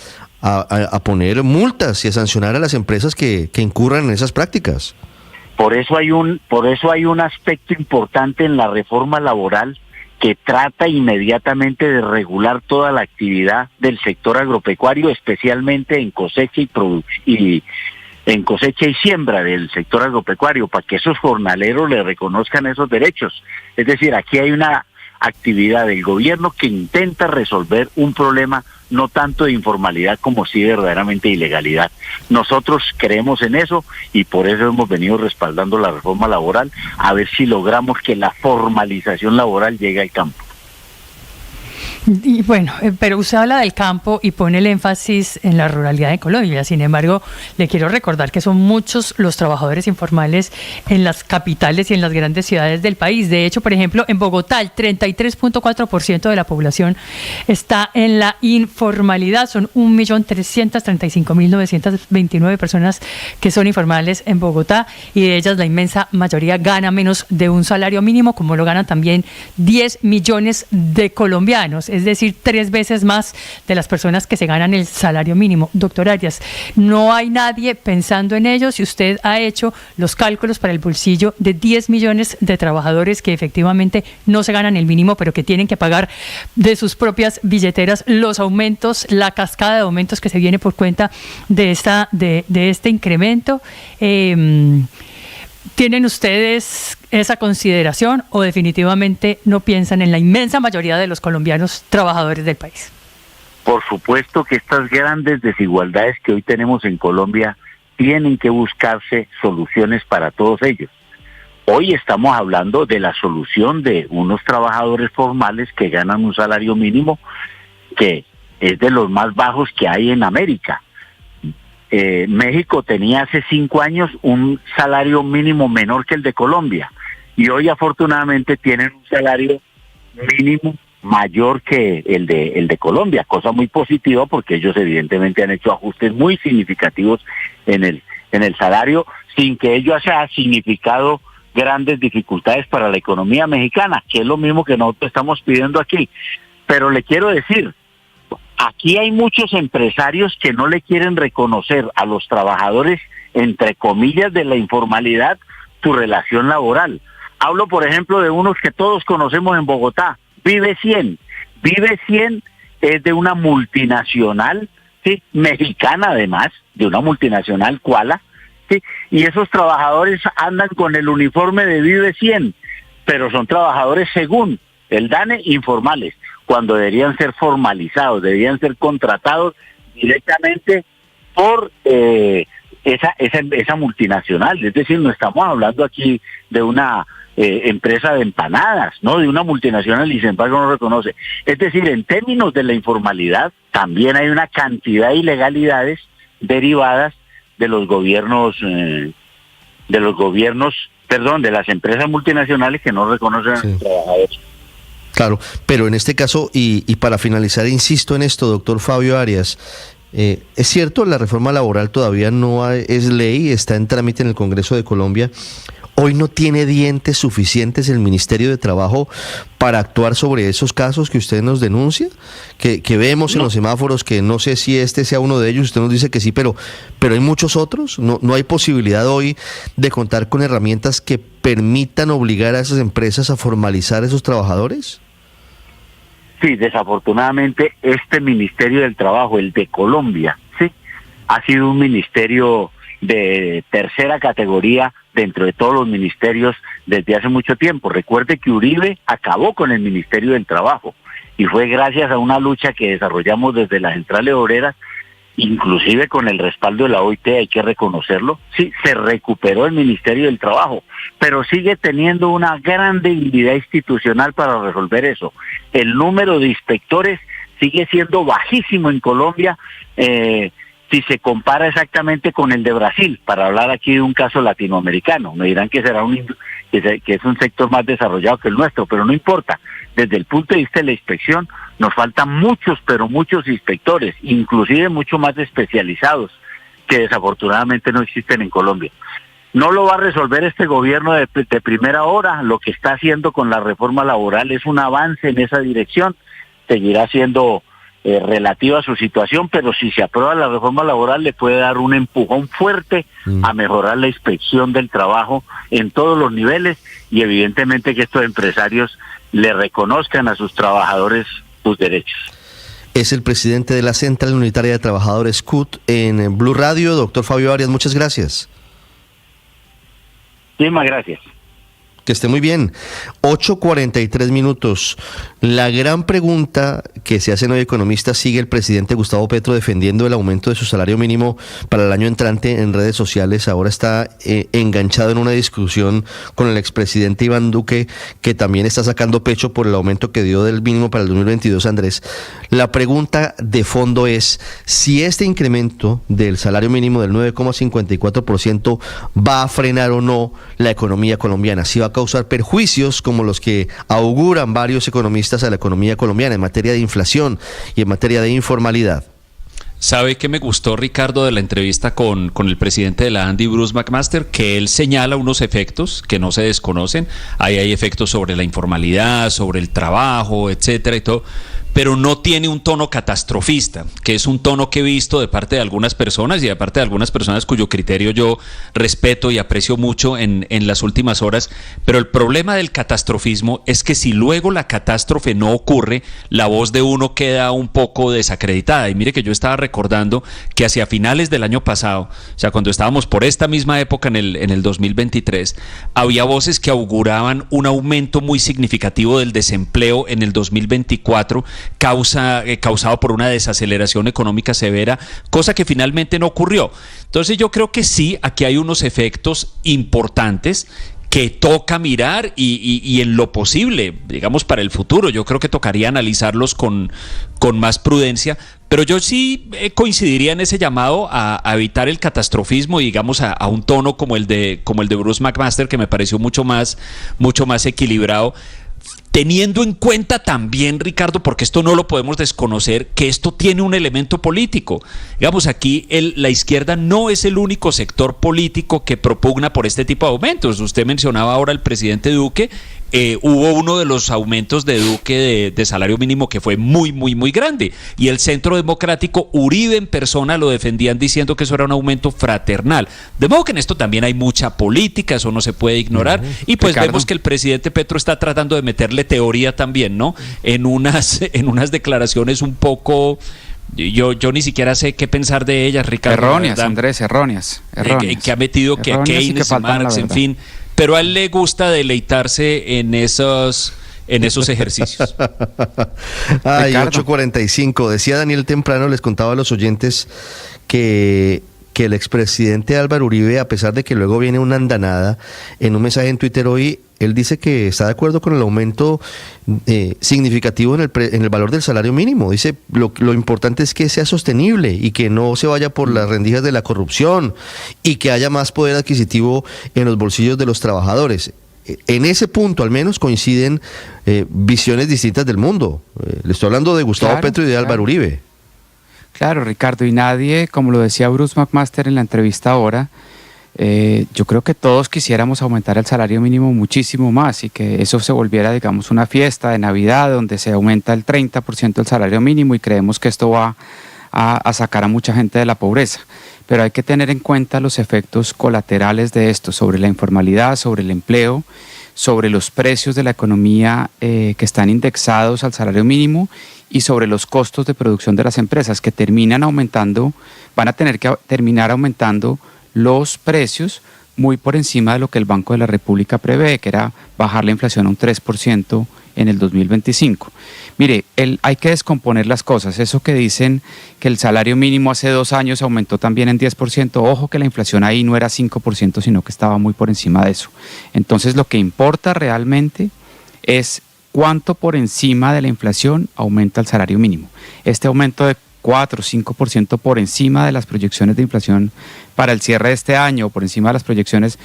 poner multas y a sancionar a las empresas que incurran en esas prácticas. Por eso hay un aspecto importante en la reforma laboral que trata inmediatamente de regular toda la actividad del sector agropecuario, especialmente en cosecha en cosecha y siembra del sector agropecuario, para que esos jornaleros le reconozcan esos derechos. Es decir, aquí hay una actividad del gobierno que intenta resolver un problema no tanto de informalidad como sí verdaderamente de ilegalidad. Nosotros creemos en eso y por eso hemos venido respaldando la reforma laboral, a ver si logramos que la formalización laboral llegue al campo. Y bueno, pero usted habla del campo y pone el énfasis en la ruralidad de Colombia. Sin embargo, le quiero recordar que son muchos los trabajadores informales en las capitales y en las grandes ciudades del país. De hecho, por ejemplo, en Bogotá, el 33.4% de la población está en la informalidad. Son 1.335.929 personas que son informales en Bogotá, y de ellas la inmensa mayoría gana menos de un salario mínimo, como lo ganan también 10 millones de colombianos, es decir, 3 veces más de las personas que se ganan el salario mínimo. Doctor Arias, no hay nadie pensando en ellos, si usted ha hecho los cálculos para el bolsillo de 10 millones de trabajadores que efectivamente no se ganan el mínimo, pero que tienen que pagar de sus propias billeteras los aumentos, la cascada de aumentos que se viene por cuenta de este incremento. ¿Tienen ustedes esa consideración o definitivamente no piensan en la inmensa mayoría de los colombianos trabajadores del país? Por supuesto que estas grandes desigualdades que hoy tenemos en Colombia tienen que buscarse soluciones para todos ellos. Hoy estamos hablando de la solución de unos trabajadores formales que ganan un salario mínimo que es de los más bajos que hay en América. México tenía hace 5 años un salario mínimo menor que el de Colombia, y hoy afortunadamente tienen un salario mínimo mayor que el de Colombia, cosa muy positiva porque ellos evidentemente han hecho ajustes muy significativos en el salario, sin que ello haya significado grandes dificultades para la economía mexicana, que es lo mismo que nosotros estamos pidiendo aquí. Pero le quiero decir, aquí hay muchos empresarios que no le quieren reconocer a los trabajadores, entre comillas, de la informalidad, su relación laboral. Hablo, por ejemplo, de unos que todos conocemos en Bogotá, Vive 100. Vive 100 es de una multinacional, ¿sí?, mexicana además, de una multinacional Koala, ¿sí?, y esos trabajadores andan con el uniforme de Vive 100, pero son trabajadores, según el DANE, informales, cuando deberían ser formalizados, deberían ser contratados directamente por esa multinacional. Es decir, no estamos hablando aquí de una empresa de empanadas, ¿no?, de una multinacional, y sin embargo no reconoce. Es decir, en términos de la informalidad, también hay una cantidad de ilegalidades derivadas de los gobiernos, de las empresas multinacionales que no reconocen a los trabajadores. Claro, pero en este caso, y para finalizar, insisto en esto, doctor Fabio Arias, es cierto, la reforma laboral todavía no es ley, está en trámite en el Congreso de Colombia. Hoy no tiene dientes suficientes el Ministerio de Trabajo para actuar sobre esos casos que usted nos denuncia, que vemos en los semáforos, que no sé si este sea uno de ellos, usted nos dice que sí, pero hay muchos otros. No hay posibilidad hoy de contar con herramientas que permitan obligar a esas empresas a formalizar a esos trabajadores. Sí, desafortunadamente este Ministerio del Trabajo, el de Colombia, sí, ha sido un ministerio de tercera categoría dentro de todos los ministerios desde hace mucho tiempo. Recuerde que Uribe acabó con el Ministerio del Trabajo, y fue gracias a una lucha que desarrollamos desde las centrales obreras, inclusive con el respaldo de la OIT, hay que reconocerlo. Sí, se recuperó el Ministerio del Trabajo, pero sigue teniendo una gran debilidad institucional para resolver eso. El número de inspectores sigue siendo bajísimo en Colombia, si se compara exactamente con el de Brasil, para hablar aquí de un caso latinoamericano. Me dirán que será que es un sector más desarrollado que el nuestro, pero no importa. Desde el punto de vista de la inspección, nos faltan muchos, pero muchos inspectores, inclusive mucho más especializados, que desafortunadamente no existen en Colombia. No lo va a resolver este gobierno de primera hora. Lo que está haciendo con la reforma laboral es un avance en esa dirección, seguirá siendo relativa a su situación, pero si se aprueba la reforma laboral le puede dar un empujón fuerte a mejorar la inspección del trabajo en todos los niveles, y evidentemente que estos empresarios le reconozcan a sus trabajadores sus derechos. Es el presidente de la Central Unitaria de Trabajadores CUT en Blue Radio, doctor Fabio Arias, muchas gracias. Muchísimas gracias. Que esté muy bien. 8:43 minutos. La gran pregunta que se hacen hoy economistas, sigue el presidente Gustavo Petro defendiendo el aumento de su salario mínimo para el año entrante en redes sociales. Ahora está enganchado en una discusión con el expresidente Iván Duque, que también está sacando pecho por el aumento que dio del mínimo para el 2022, Andrés. La pregunta de fondo es si este incremento del salario mínimo del 9,54% va a frenar o no la economía colombiana, si va a causar perjuicios como los que auguran varios economistas a la economía colombiana en materia de inflación y en materia de informalidad. ¿Sabe qué me gustó, Ricardo, de la entrevista con el presidente de la ANDI, Bruce McMaster? Que él señala unos efectos que no se desconocen. Ahí hay efectos sobre la informalidad, sobre el trabajo, etcétera y todo, pero no tiene un tono catastrofista, que es un tono que he visto de parte de algunas personas y de parte de algunas personas cuyo criterio yo respeto y aprecio mucho en las últimas horas. Pero el problema del catastrofismo es que si luego la catástrofe no ocurre, la voz de uno queda un poco desacreditada. Y mire que yo estaba recordando que hacia finales del año pasado, o sea, cuando estábamos por esta misma época en el 2023, había voces que auguraban un aumento muy significativo del desempleo en el 2024, causado por una desaceleración económica severa, cosa que finalmente no ocurrió. Entonces yo creo que sí, aquí hay unos efectos importantes que toca mirar y en lo posible, digamos, para el futuro, yo creo que tocaría analizarlos con más prudencia, pero yo sí coincidiría en ese llamado a evitar el catastrofismo y digamos a un tono como el de Bruce McMaster, que me pareció mucho más equilibrado, teniendo en cuenta también, Ricardo, porque esto no lo podemos desconocer, que esto tiene un elemento político. Digamos, aquí la izquierda no es el único sector político que propugna por este tipo de aumentos. Usted mencionaba ahora al presidente Duque. Hubo uno de los aumentos de Duque de salario mínimo que fue muy, muy, muy grande. Y el Centro Democrático, Uribe en persona, lo defendían diciendo que eso era un aumento fraternal. De modo que en esto también hay mucha política, eso no se puede ignorar. Y pues Ricardo, vemos que el presidente Petro está tratando de meterle teoría también, ¿no? En unas declaraciones un poco... Yo ni siquiera sé qué pensar de ellas, Ricardo. Erróneas, Andrés, erróneas. Que ha metido que Keynes y Marx, en fin... Pero a él le gusta deleitarse en esos ejercicios. Ay, 8:45. Decía Daniel temprano, les contaba a los oyentes que el expresidente Álvaro Uribe, a pesar de que luego viene una andanada, en un mensaje en Twitter hoy, él dice que está de acuerdo con el aumento significativo en el valor del salario mínimo. Dice, lo importante es que sea sostenible y que no se vaya por las rendijas de la corrupción y que haya más poder adquisitivo en los bolsillos de los trabajadores. En ese punto, al menos, coinciden visiones distintas del mundo. Le estoy hablando de Gustavo Petro y de Álvaro Uribe. Claro, Ricardo, y nadie, como lo decía Bruce McMaster en la entrevista ahora, yo creo que todos quisiéramos aumentar el salario mínimo muchísimo más y que eso se volviera, digamos, una fiesta de Navidad donde se aumenta el 30% del salario mínimo y creemos que esto va a sacar a mucha gente de la pobreza. Pero hay que tener en cuenta los efectos colaterales de esto sobre la informalidad, sobre el empleo, sobre los precios de la economía que están indexados al salario mínimo y sobre los costos de producción de las empresas que terminan aumentando, van a tener que terminar aumentando los precios muy por encima de lo que el Banco de la República prevé, que era bajar la inflación a un 3% en el 2025. Mire, hay que descomponer las cosas. Eso que dicen que el salario mínimo hace 2 años aumentó también en 10%, ojo que la inflación ahí no era 5%, sino que estaba muy por encima de eso. Entonces lo que importa realmente es cuánto por encima de la inflación aumenta el salario mínimo. Este aumento de 4 o 5% por encima de las proyecciones de inflación para el cierre de este año, por encima de las proyecciones,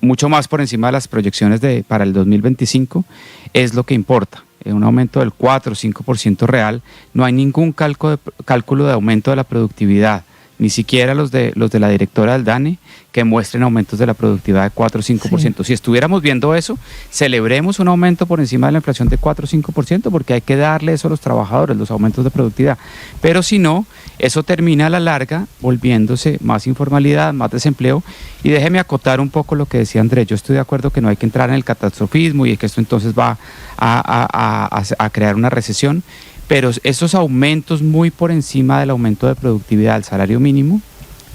mucho más por encima de las proyecciones para el 2025, es lo que importa. Un aumento del 4 o 5% real, no hay ningún cálculo de aumento de la productividad, ni siquiera los de la directora del DANE, que muestren aumentos de la productividad de 4 o 5%. Sí. Si estuviéramos viendo eso, celebremos un aumento por encima de la inflación de 4 o 5%, porque hay que darle eso a los trabajadores, los aumentos de productividad. Pero si no, eso termina a la larga volviéndose más informalidad, más desempleo. Y déjeme acotar un poco lo que decía Andrés. Yo estoy de acuerdo que no hay que entrar en el catastrofismo y que esto entonces va a crear una recesión. Pero esos aumentos muy por encima del aumento de productividad del salario mínimo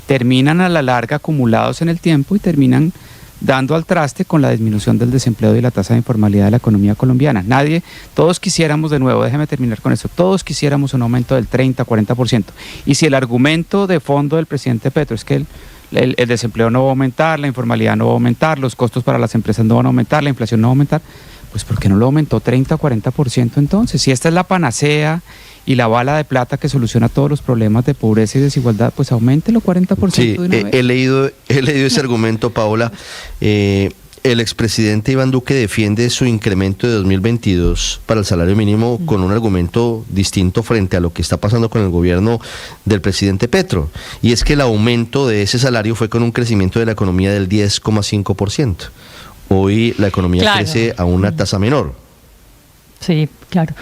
terminan a la larga acumulados en el tiempo y terminan dando al traste con la disminución del desempleo y la tasa de informalidad de la economía colombiana. Todos quisiéramos, de nuevo, déjeme terminar con eso, todos quisiéramos un aumento del 30, 40%. Y si el argumento de fondo del presidente Petro es que el desempleo no va a aumentar, la informalidad no va a aumentar, los costos para las empresas no van a aumentar, la inflación no va a aumentar, pues ¿por qué no lo aumentó 30 o 40% entonces? Si esta es la panacea y la bala de plata que soluciona todos los problemas de pobreza y desigualdad, pues auméntelo 40% Sí, de una vez. he leído ese argumento, Paola. El expresidente Iván Duque defiende su incremento de 2022 para el salario mínimo con un argumento distinto frente a lo que está pasando con el gobierno del presidente Petro. Y es que el aumento de ese salario fue con un crecimiento de la economía del 10,5%. Hoy la economía crece a una tasa menor. Sí, claro,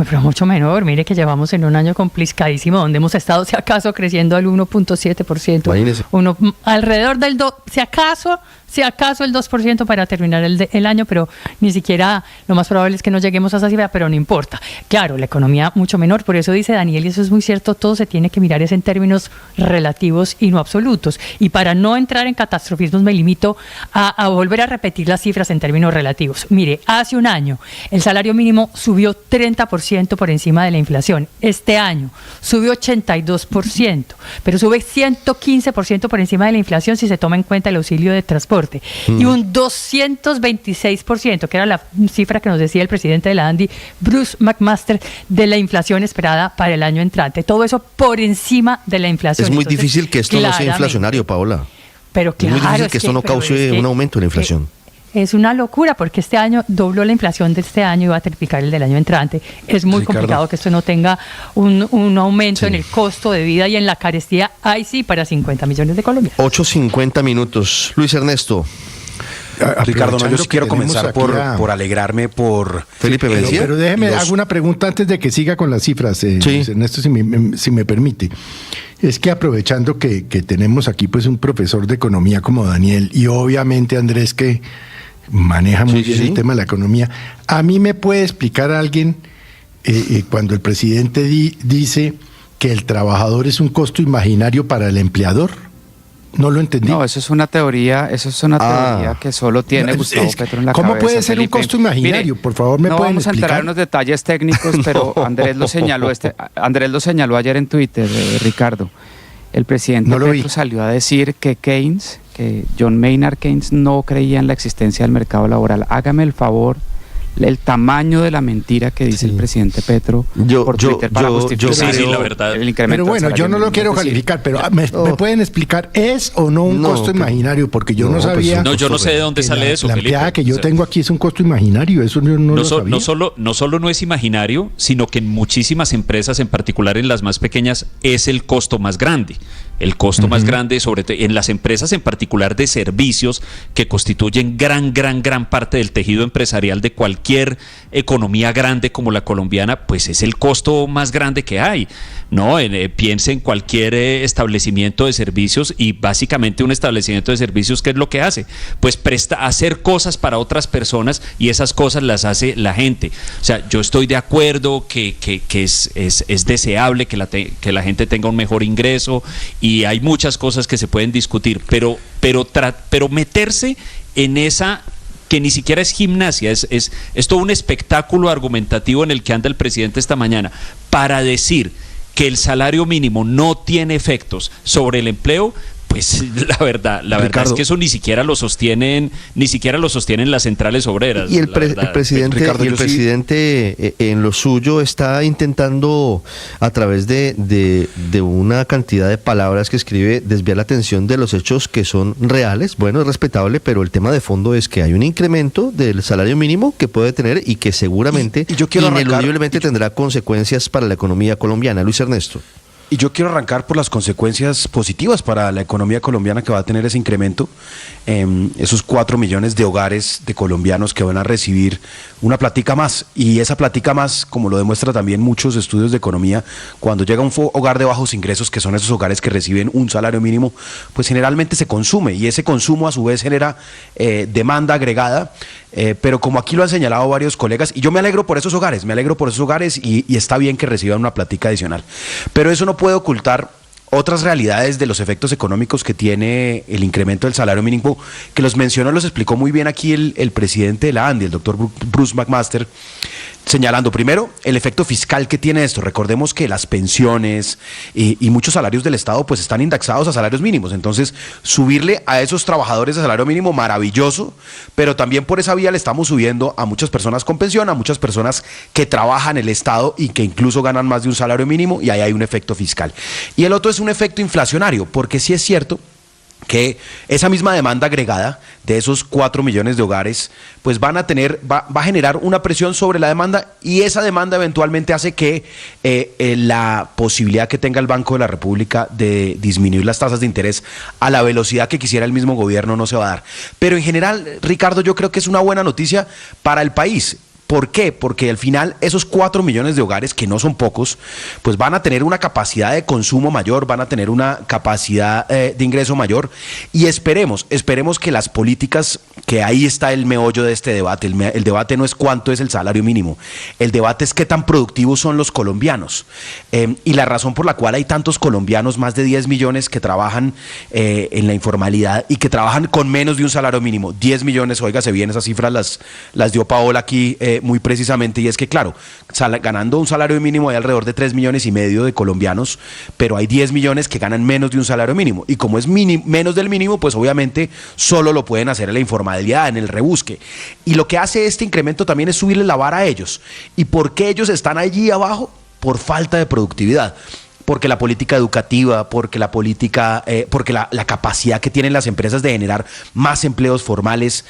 pero mucho menor. Mire que llevamos en un año complicadísimo donde hemos estado, si acaso, creciendo al 1.7%, alrededor del 2%, si acaso el 2% para terminar el año, pero ni siquiera, lo más probable es que no lleguemos a esa cifra, pero no importa. Claro, la economía mucho menor, por eso dice Daniel, y eso es muy cierto, todo se tiene que mirar es en términos relativos y no absolutos. Y para no entrar en catastrofismos me limito a volver a repetir las cifras en términos relativos. Mire, hace un año el salario mínimo subió 30% por encima de la inflación. Este año subió 82%, pero sube 115% por encima de la inflación si se toma en cuenta el auxilio de transporte. Y un 226%, que era la cifra que nos decía el presidente de la ANDI, Bruce McMaster, de la inflación esperada para el año entrante. Todo eso por encima de la inflación. Es muy difícil que esto no sea inflacionario, Paola. Pero claro, es muy difícil que esto no cause un aumento en la inflación. Es una locura porque este año dobló la inflación de este año y va a triplicar el del año entrante. Es muy complicado que esto no tenga un aumento en el costo de vida y en la carestía, ahí sí, para 50 millones de colombianos. 8:50 minutos. Luis Ernesto. Ricardo, yo sí quiero comenzar por alegrarme por Felipe Mencía. Pero déjeme, hago una pregunta antes de que siga con las cifras, Luis Ernesto, si me permite. Es que aprovechando que tenemos aquí pues un profesor de economía como Daniel y obviamente Andrés que maneja muy bien el tema de la economía, ¿a mí me puede explicar alguien cuando el presidente dice que el trabajador es un costo imaginario para el empleador? No lo entendí. No, eso es una teoría que solo tiene Gustavo Petro en la cabeza. ¿Cómo puede ser Felipe? un costo imaginario? Por favor, ¿me pueden explicar? No vamos a entrar en unos detalles técnicos, pero Andrés lo señaló ayer en Twitter, Ricardo. El presidente Petro salió a decir que John Maynard Keynes no creía en la existencia del mercado laboral. Hágame el favor, el tamaño de la mentira que dice el presidente Petro por Twitter para justificar la verdad. El incremento. Pero bueno, yo no lo quiero calificar, pero ¿me pueden explicar es o no un costo imaginario? Porque yo no sabía. No, yo no sé de dónde sale eso, Felipe. La empleada que yo tengo aquí es un costo imaginario, eso yo no lo sabía. No solo no es imaginario, sino que en muchísimas empresas, en particular en las más pequeñas, es el costo más grande. El costo más grande, sobre todo en las empresas en particular de servicios, que constituyen gran parte del tejido empresarial de cualquier economía grande como la colombiana, pues es el costo más grande que hay, ¿no? Piense en cualquier establecimiento de servicios y básicamente un establecimiento de servicios, ¿qué es lo que hace? Pues hacer cosas para otras personas y esas cosas las hace la gente. O sea, yo estoy de acuerdo que es deseable que la gente tenga un mejor ingreso y hay muchas cosas que se pueden discutir, pero meterse en esa que ni siquiera es gimnasia, es todo un espectáculo argumentativo en el que anda el presidente esta mañana para decir que el salario mínimo no tiene efectos sobre el empleo. Pues la verdad es que eso ni siquiera lo sostienen las centrales obreras. Y el presidente en lo suyo está intentando, a través de una cantidad de palabras que escribe, desviar la atención de los hechos que son reales. Bueno, es respetable, pero el tema de fondo es que hay un incremento del salario mínimo que puede tener y que seguramente ineludiblemente tendrá consecuencias para la economía colombiana. Luis Ernesto. Y yo quiero arrancar por las consecuencias positivas para la economía colombiana que va a tener ese incremento. Esos 4 millones de hogares de colombianos que van a recibir una platica más. Y esa platica más, como lo demuestra también muchos estudios de economía, cuando llega un hogar de bajos ingresos, que son esos hogares que reciben un salario mínimo, pues generalmente se consume. Y ese consumo a su vez genera demanda agregada. Pero como aquí lo han señalado varios colegas, y yo me alegro por esos hogares, y está bien que reciban una platica adicional. Pero eso no puede ocultar otras realidades de los efectos económicos que tiene el incremento del salario mínimo, que los mencionó, los explicó muy bien aquí el presidente de la ANDI, el doctor Bruce McMaster, señalando primero el efecto fiscal que tiene esto. Recordemos que las pensiones y muchos salarios del Estado pues están indexados a salarios mínimos, entonces subirle a esos trabajadores de salario mínimo, maravilloso, pero también por esa vía le estamos subiendo a muchas personas con pensión, a muchas personas que trabajan en el Estado y que incluso ganan más de un salario mínimo, y ahí hay un efecto fiscal. Y el otro es un efecto inflacionario, porque sí es cierto que esa misma demanda agregada de esos 4 millones de hogares pues va a generar una presión sobre la demanda, y esa demanda eventualmente hace que la posibilidad que tenga el Banco de la República de disminuir las tasas de interés a la velocidad que quisiera el mismo gobierno no se va a dar. Pero en general, Ricardo, yo creo que es una buena noticia para el país. ¿Por qué? Porque al final esos 4 millones de hogares, que no son pocos, pues van a tener una capacidad de consumo mayor, van a tener una capacidad de ingreso mayor, y esperemos que las políticas, que ahí está el meollo de este debate, el debate no es cuánto es el salario mínimo, el debate es qué tan productivos son los colombianos, y la razón por la cual hay tantos colombianos, más de 10 millones que trabajan en la informalidad y que trabajan con menos de un salario mínimo, 10 millones, óigase bien, esas cifras las dio Paola aquí muy precisamente, y es que claro, ganando un salario mínimo hay alrededor de 3,5 millones de colombianos, pero hay 10 millones que ganan menos de un salario mínimo, y como es menos del mínimo, pues obviamente solo lo pueden hacer en la informalidad, en el rebusque, y lo que hace este incremento también es subirle la vara a ellos. ¿Y por qué ellos están allí abajo? Por falta de productividad. Porque la política educativa, porque la política, porque la capacidad que tienen las empresas de generar más empleos formales,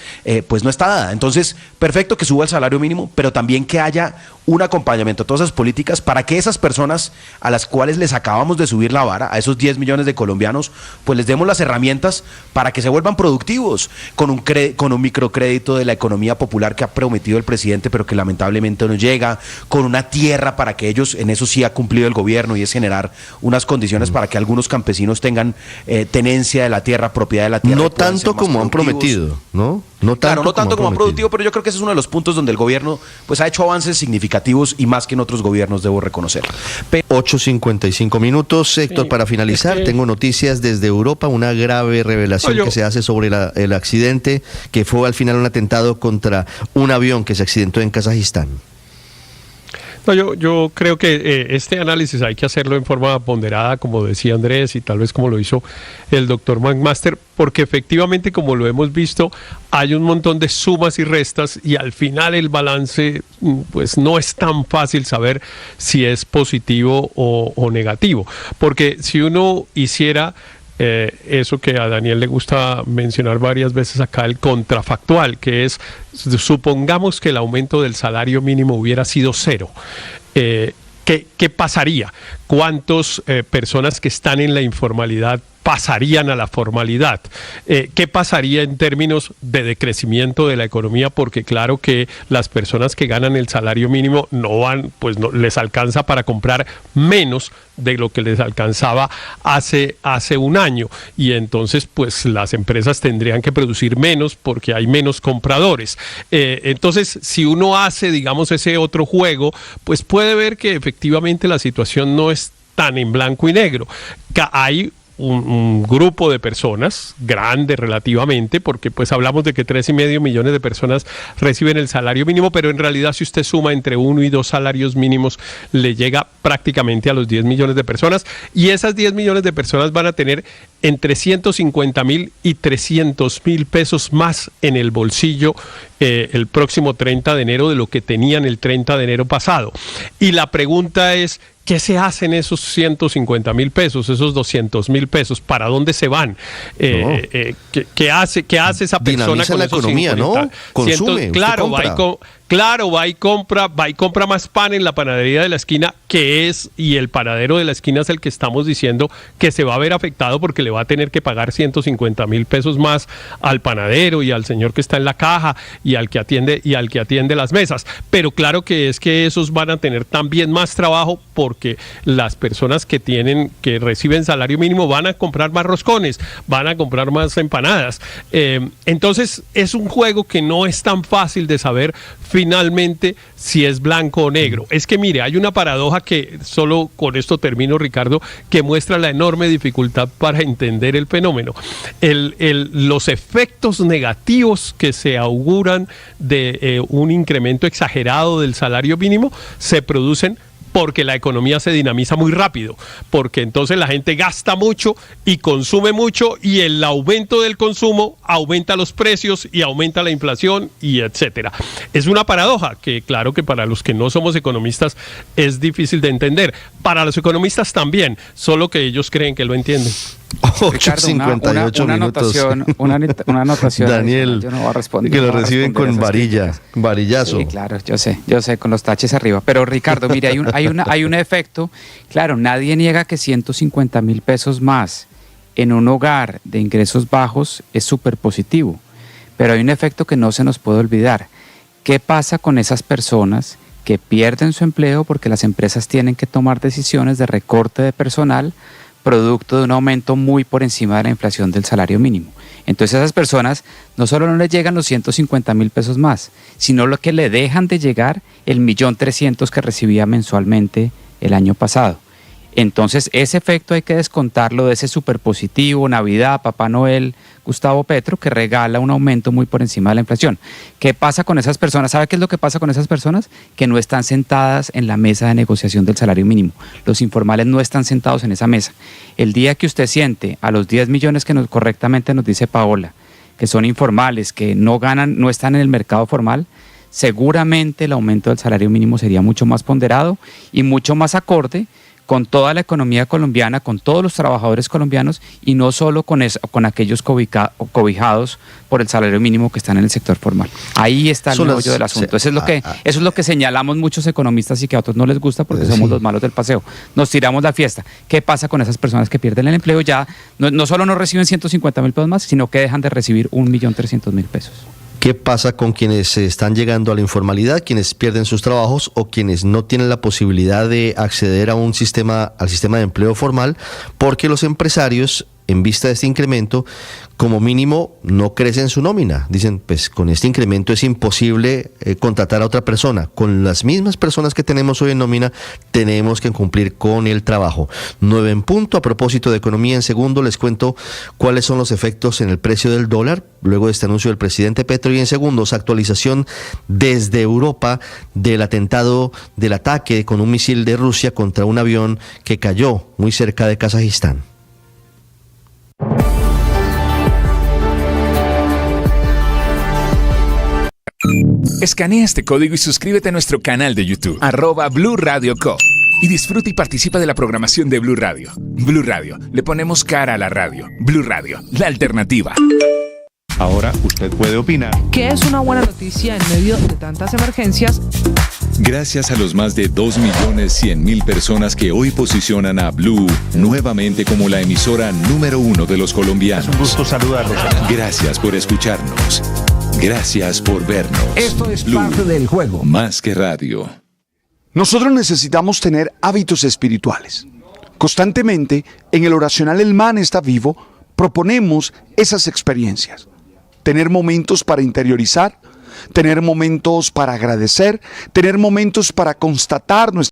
pues no está dada. Entonces, perfecto que suba el salario mínimo, pero también que haya un acompañamiento a todas esas políticas para que esas personas a las cuales les acabamos de subir la vara, a esos 10 millones de colombianos, pues les demos las herramientas para que se vuelvan productivos, con un microcrédito de la economía popular que ha prometido el presidente, pero que lamentablemente no llega, con una tierra para que ellos, en eso sí ha cumplido el gobierno, y es generar unas condiciones para que algunos campesinos tengan tenencia de la tierra, propiedad de la tierra. No tanto como han prometido, ¿no? No tanto como han prometido, pero yo creo que ese es uno de los puntos donde el gobierno pues ha hecho avances significativos, y más que en otros gobiernos, debo reconocer. 8:55 minutos, Héctor, para finalizar, tengo noticias desde Europa, una grave revelación que se hace sobre el accidente, que fue al final un atentado contra un avión que se accidentó en Kazajistán. No, yo creo que este análisis hay que hacerlo en forma ponderada, como decía Andrés, y tal vez como lo hizo el doctor McMaster, porque efectivamente, como lo hemos visto, hay un montón de sumas y restas, y al final el balance pues no es tan fácil saber si es positivo o negativo, porque si uno hiciera eso que a Daniel le gusta mencionar varias veces acá, el contrafactual, que es, supongamos que el aumento del salario mínimo hubiera sido 0, ¿qué pasaría? ¿Cuántas personas que están en la informalidad pasarían a la formalidad? ¿Qué pasaría en términos de decrecimiento de la economía? Porque claro que las personas que ganan el salario mínimo no les alcanza para comprar menos de lo que les alcanzaba hace un año, y entonces pues las empresas tendrían que producir menos porque hay menos compradores. Entonces, si uno hace, digamos, ese otro juego, pues puede ver que efectivamente la situación no es tan en blanco y negro. Hay un grupo de personas, grande relativamente, porque pues hablamos de que 3,5 millones de personas reciben el salario mínimo, pero en realidad si usted suma entre 1 y 2 salarios mínimos, le llega prácticamente a los 10 millones de personas, y esas 10 millones de personas van a tener entre 150,000 y 300,000 pesos más en el bolsillo el próximo 30 de enero de lo que tenían el 30 de enero pasado. Y la pregunta es, ¿qué se hacen esos 150,000 pesos, esos 200,000 pesos? ¿Para dónde se van? ¿Qué hace esa persona? Dinamiza con la esos economía, 50? ¿no? Consume, claro, va y compra más pan en la panadería de la esquina, y el panadero de la esquina es el que estamos diciendo que se va a ver afectado, porque le va a tener que pagar 150,000 pesos más al panadero y al señor que está en la caja y al que atiende las mesas. Pero claro que es que esos van a tener también más trabajo. ¿Por porque las personas que reciben salario mínimo van a comprar más roscones, van a comprar más empanadas. Entonces es un juego que no es tan fácil de saber finalmente si es blanco o negro. Es que mire, hay una paradoja que solo con esto termino, Ricardo, que muestra la enorme dificultad para entender el fenómeno. Los efectos negativos que se auguran de un incremento exagerado del salario mínimo se producen porque la economía se dinamiza muy rápido, porque entonces la gente gasta mucho y consume mucho, y el aumento del consumo aumenta los precios y aumenta la inflación y etcétera. Es una paradoja que claro que para los que no somos economistas es difícil de entender. Para los economistas también, solo que ellos creen que lo entienden. 8:58 minutos. Una anotación. Daniel, yo no voy a responder, que lo reciben con varillazo. Sí, claro, yo sé, con los taches arriba. Pero Ricardo, mire, hay un efecto. Claro, nadie niega que 150.000 pesos más en un hogar de ingresos bajos es súper positivo. Pero hay un efecto que no se nos puede olvidar. ¿Qué pasa con esas personas que pierden su empleo porque las empresas tienen que tomar decisiones de recorte de personal producto de un aumento muy por encima de la inflación del salario mínimo? Entonces a esas personas no solo no les llegan los 150.000 pesos más, sino lo que le dejan de llegar el 1.300.000 que recibía mensualmente el año pasado. Entonces ese efecto hay que descontarlo de ese superpositivo, Navidad, Papá Noel, Gustavo Petro, que regala un aumento muy por encima de la inflación. ¿Qué pasa con esas personas? ¿Sabe qué es lo que pasa con esas personas? Que no están sentadas en la mesa de negociación del salario mínimo. Los informales no están sentados en esa mesa. El día que usted siente a los 10 millones que correctamente nos dice Paola, que son informales, que no ganan, no están en el mercado formal, seguramente el aumento del salario mínimo sería mucho más ponderado y mucho más acorde con toda la economía colombiana, con todos los trabajadores colombianos y no solo con aquellos cobijados por el salario mínimo que están en el sector formal. Ahí está el meollo del asunto. Eso es lo que señalamos muchos economistas y que a otros no les gusta porque somos los malos del paseo. Nos tiramos la fiesta. ¿Qué pasa con esas personas que pierden el empleo? Ya no solo no reciben 150.000 pesos más, sino que dejan de recibir 1.300.000 pesos. ¿Qué pasa con quienes están llegando a la informalidad, quienes pierden sus trabajos o quienes no tienen la posibilidad de acceder a al sistema de empleo formal? Porque los empresarios, en vista de este incremento, como mínimo no crecen su nómina. Dicen, pues con este incremento es imposible contratar a otra persona. Con las mismas personas que tenemos hoy en nómina, tenemos que cumplir con el trabajo. 9 en punto. A propósito de economía, en segundo les cuento cuáles son los efectos en el precio del dólar, luego de este anuncio del presidente Petro, y en segundos, actualización desde Europa del ataque con un misil de Rusia contra un avión que cayó muy cerca de Kazajistán. Escanea este código y suscríbete a nuestro canal de YouTube, @Blue Radio Co. Y disfruta y participa de la programación de Blue Radio. Blue Radio, le ponemos cara a la radio. Blue Radio, la alternativa. Ahora usted puede opinar. ¿Qué es una buena noticia en medio de tantas emergencias? Gracias a los más de 2.100.000 personas que hoy posicionan a Blue nuevamente como la emisora número 1 de los colombianos. Es un gusto saludarlos. Gracias por escucharnos. Gracias por vernos. Esto es Blue, parte del juego. Más que radio. Nosotros necesitamos tener hábitos espirituales. Constantemente, en el oracional El Man está vivo, proponemos esas experiencias. Tener momentos para interiorizar, tener momentos para agradecer, tener momentos para constatar nuestra